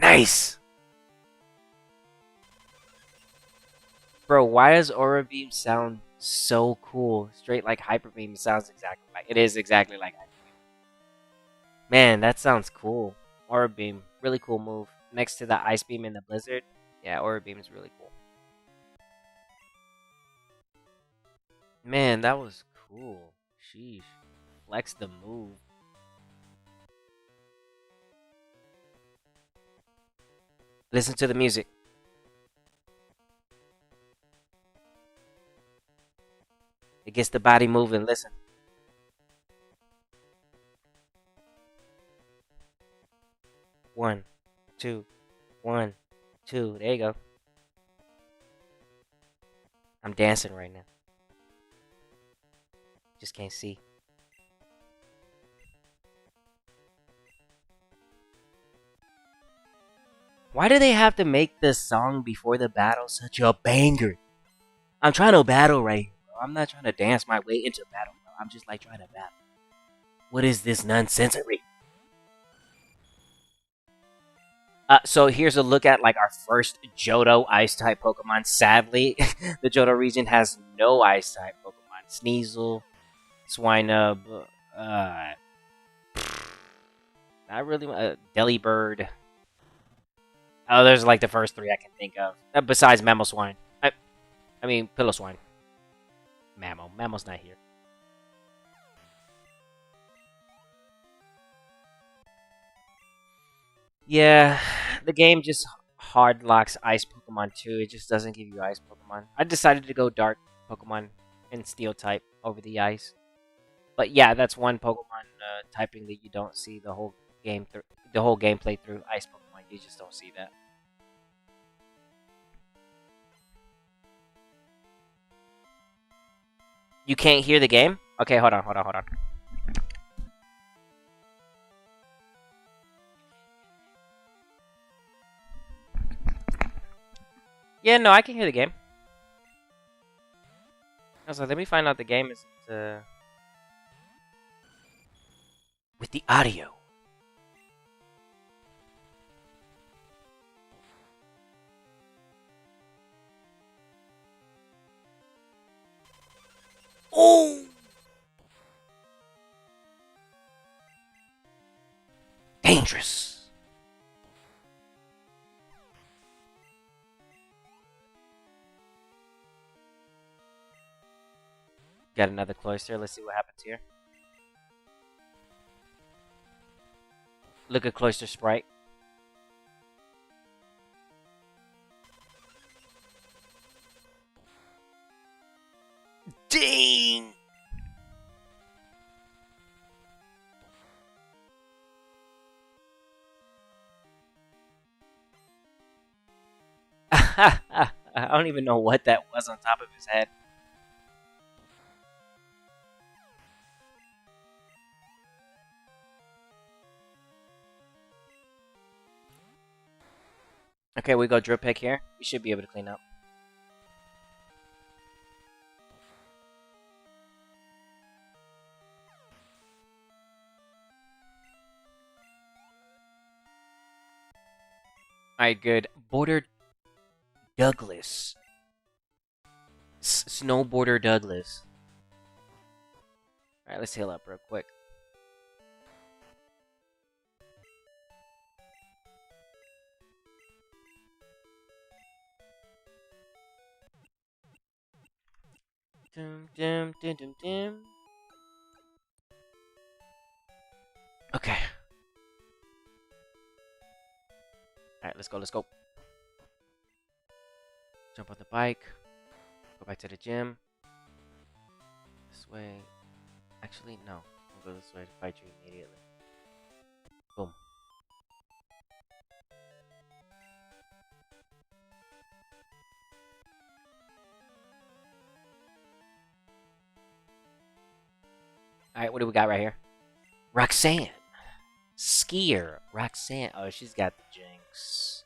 Nice! Bro, why does Aura Beam sound so cool? Straight like Hyper Beam sounds exactly like it is exactly like Hyper Beam. Man, that sounds cool. Aura Beam, really cool move. Next to the Ice Beam and the Blizzard. Yeah, Aura Beam is really cool. Man, that was cool. Sheesh. Flex the move. Listen to the music. It gets the body moving. Listen. 2, 1, 2. There you go. I'm dancing right now. Just can't see. Why do they have to make the song before the battle such a banger? I'm trying to battle right here, bro. I'm not trying to dance my way into battle, bro. I'm just like trying to battle. What is this nonsensery? So here's a look at like our first Johto Ice type Pokemon. Sadly, the Johto region has no Ice type Pokemon. Sneasel, Swinub, not really. Delibird. Oh, there's like the first three I can think of. Besides Mamoswine. I mean, Piloswine. Mammo's not here. Yeah, the game just hard locks Ice Pokemon too. It just doesn't give you Ice Pokemon. I decided to go Dark Pokemon and Steel type over the Ice. But yeah, that's one Pokemon typing that you don't see the whole game through, the whole gameplay through Ice Pokemon. You just don't see that. You can't hear the game? Okay, hold on. Yeah, no, I can hear the game. I was like, let me find out the game is with the audio. Oh! Dangerous. Got another cloister. Let's see what happens here. Look at cloister sprite. Dang! I don't even know what that was on top of his head. Okay, we go drip pick here. We should be able to clean up. Alright, good. Border Douglas. Snowboarder Douglas. Alright, let's heal up real quick. Dum, dum, dum, dum, dum. Okay. Alright, let's go. Jump on the bike. Go back to the gym. This way. Actually, no. I'll go this way to fight you immediately. Boom. Alright, what do we got right here? Roxanne. Skier. Roxanne. Oh, she's got the jinx.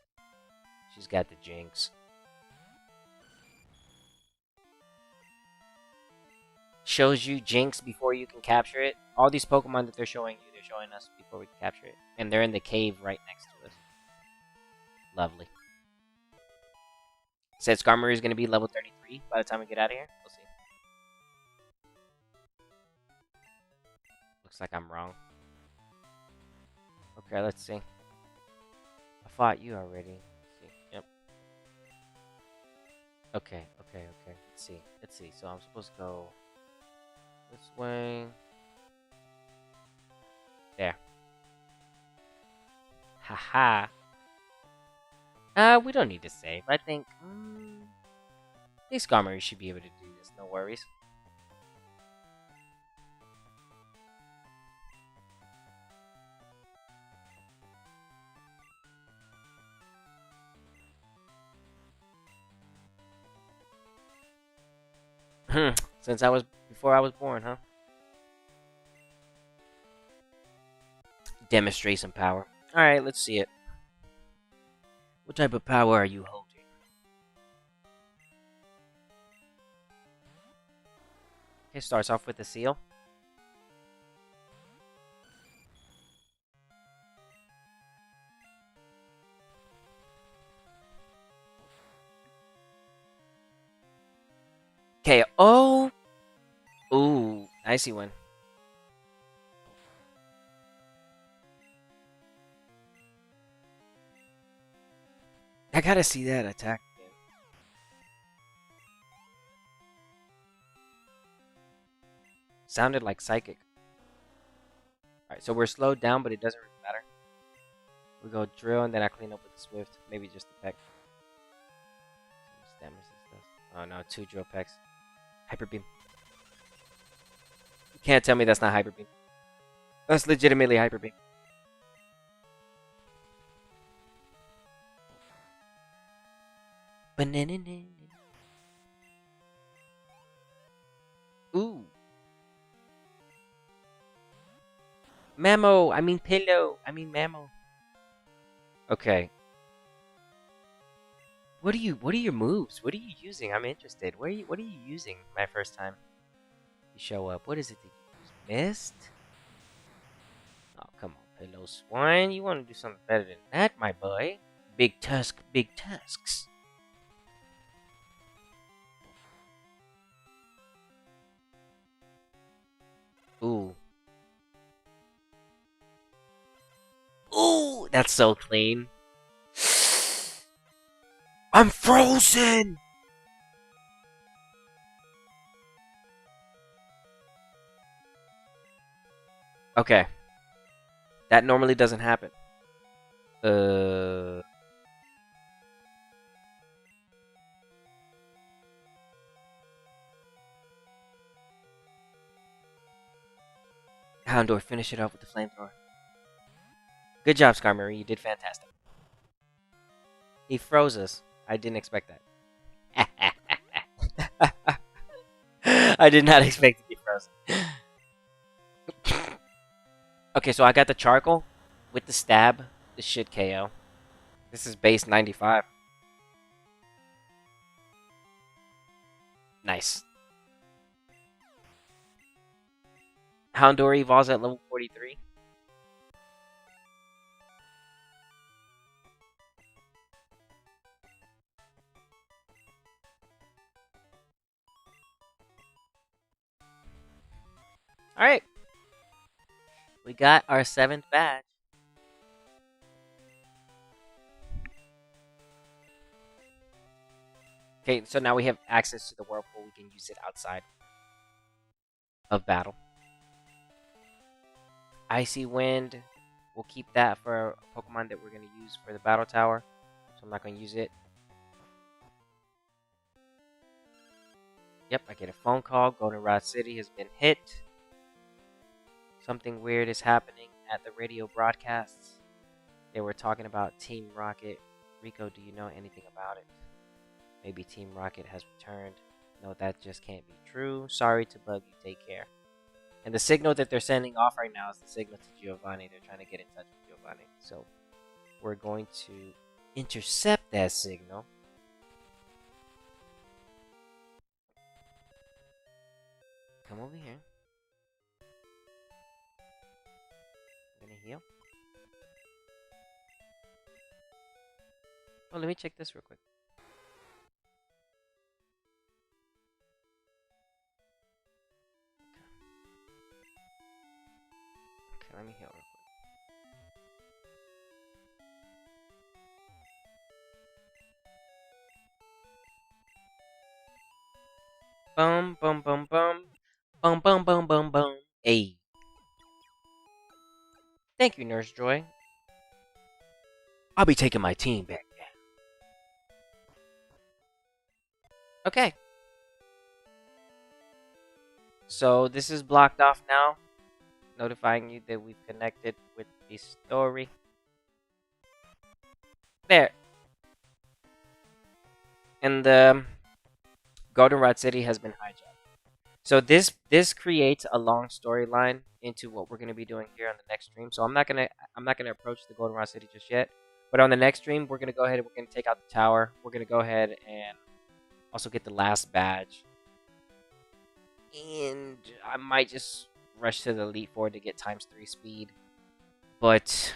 Shows you Jinx before you can capture it. All these Pokemon that they're showing you, they're showing us before we can capture it. And they're in the cave right next to us. Lovely. Said Skarmory is going to be level 33 by the time we get out of here. We'll see. Looks like I'm wrong. Okay, let's see. I fought you already. Let's see. Yep. Okay. Let's see. So I'm supposed to go this way. There. Haha. We don't need to save. I think these Skarmory should be able to do this. No worries. Since I was before I was born, huh? Demonstrate some power. All right, let's see it. What type of power are you holding? Okay, starts off with the seal. Okay. Oh. Ooh, I see one. I gotta see that attack again. Sounded like psychic. Alright, so we're slowed down, but it doesn't really matter. We go drill, and then I clean up with the swift. Maybe just the peck. How much damage this does. Oh no, 2 drill pecks. Hyper beam. You can't tell me that's not hyper beam. That's legitimately hyper beam. Banana. Ooh. Mamo. I mean pillow. I mean mammo. Okay. What are your moves? What are you using? I'm interested. What are you using my first time you show up? What is it that you use? Mist? Oh, come on, pillow swine. You want to do something better than that, my boy. Big tusk, big tusks. Ooh. Ooh, that's so clean. I'm frozen! Okay. That normally doesn't happen. Houndor, finish it off with the flamethrower. Good job, Skarmory. You did fantastic. He froze us. I didn't expect that. I did not expect to be frozen. Okay, so I got the charcoal with the stab. This shit KO. This is base 95. Nice. Houndour evolves at level 43. Alright. We got our 7th badge. Okay, so now we have access to the whirlpool. We can use it outside of battle. Icy Wind. We'll keep that for a Pokemon that we're going to use for the battle tower. So I'm not going to use it. Yep, I get a phone call. Goldenrod City has been hit. Something weird is happening at the radio broadcasts. They were talking about Team Rocket. Rico, do you know anything about it? Maybe Team Rocket has returned. No, that just can't be true. Sorry to bug you. Take care. And the signal that they're sending off right now is the signal to Giovanni. They're trying to get in touch with Giovanni. So we're going to intercept that signal. Come over here. I'm gonna heal. Oh, let me check this real quick. Okay, let me heal real quick. Bum, bum, bum, bum. Bum, bum, bum, bum, bum. Hey. Thank you, Nurse Joy. I'll be taking my team back now. Okay. So this is blocked off now. Notifying you that we've connected with the story. There. And the Goldenrod City has been hijacked. So this creates a long storyline into what we're gonna be doing here on the next stream. So I'm not gonna approach the Goldenrod City just yet. But on the next stream, we're gonna go ahead and we're gonna take out the tower. We're gonna go ahead and also get the last badge. And I might just rush to the Elite Four to get ×3 speed. But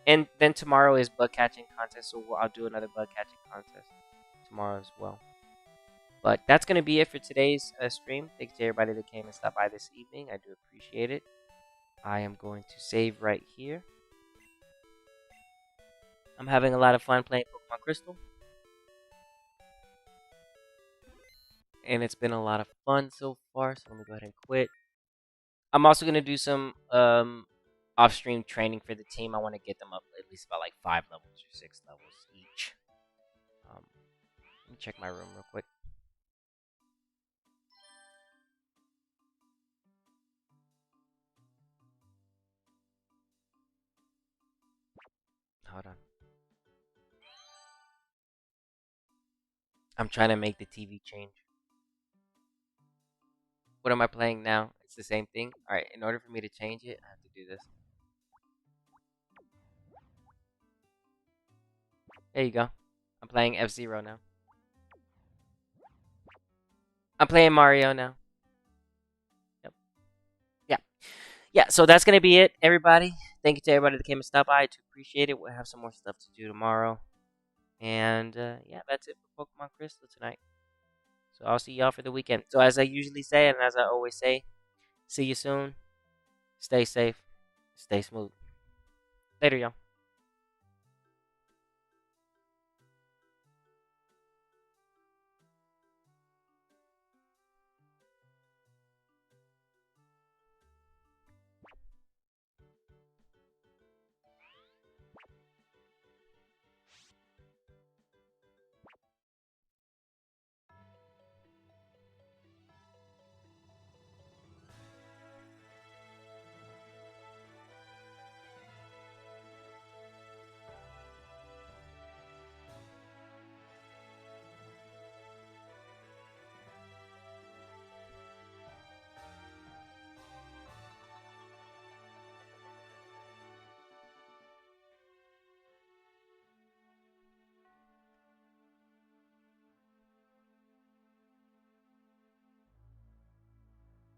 and then tomorrow is bug catching contest, so I'll do another bug catching contest tomorrow as well. But that's going to be it for today's stream. Thanks to everybody that came and stopped by this evening. I do appreciate it. I am going to save right here. I'm having a lot of fun playing Pokemon Crystal. And it's been a lot of fun so far. So let me go ahead and quit. I'm also going to do some off-stream training for the team. I want to get them up at least about like 5 levels or 6 levels each. Let me check my room real quick. Hold on. I'm trying to make the TV change. What am I playing now? It's the same thing. Alright, in order for me to change it, I have to do this. There you go. I'm playing F-Zero now. I'm playing Mario now. Yep. Yeah. Yeah, so that's going to be it, everybody. Thank you to everybody that came and stopped by. I do appreciate it. We'll have some more stuff to do tomorrow. And, yeah, that's it for Pokemon Crystal tonight. So I'll see y'all for the weekend. So as I usually say, and as I always say, see you soon. Stay safe. Stay smooth. Later, y'all.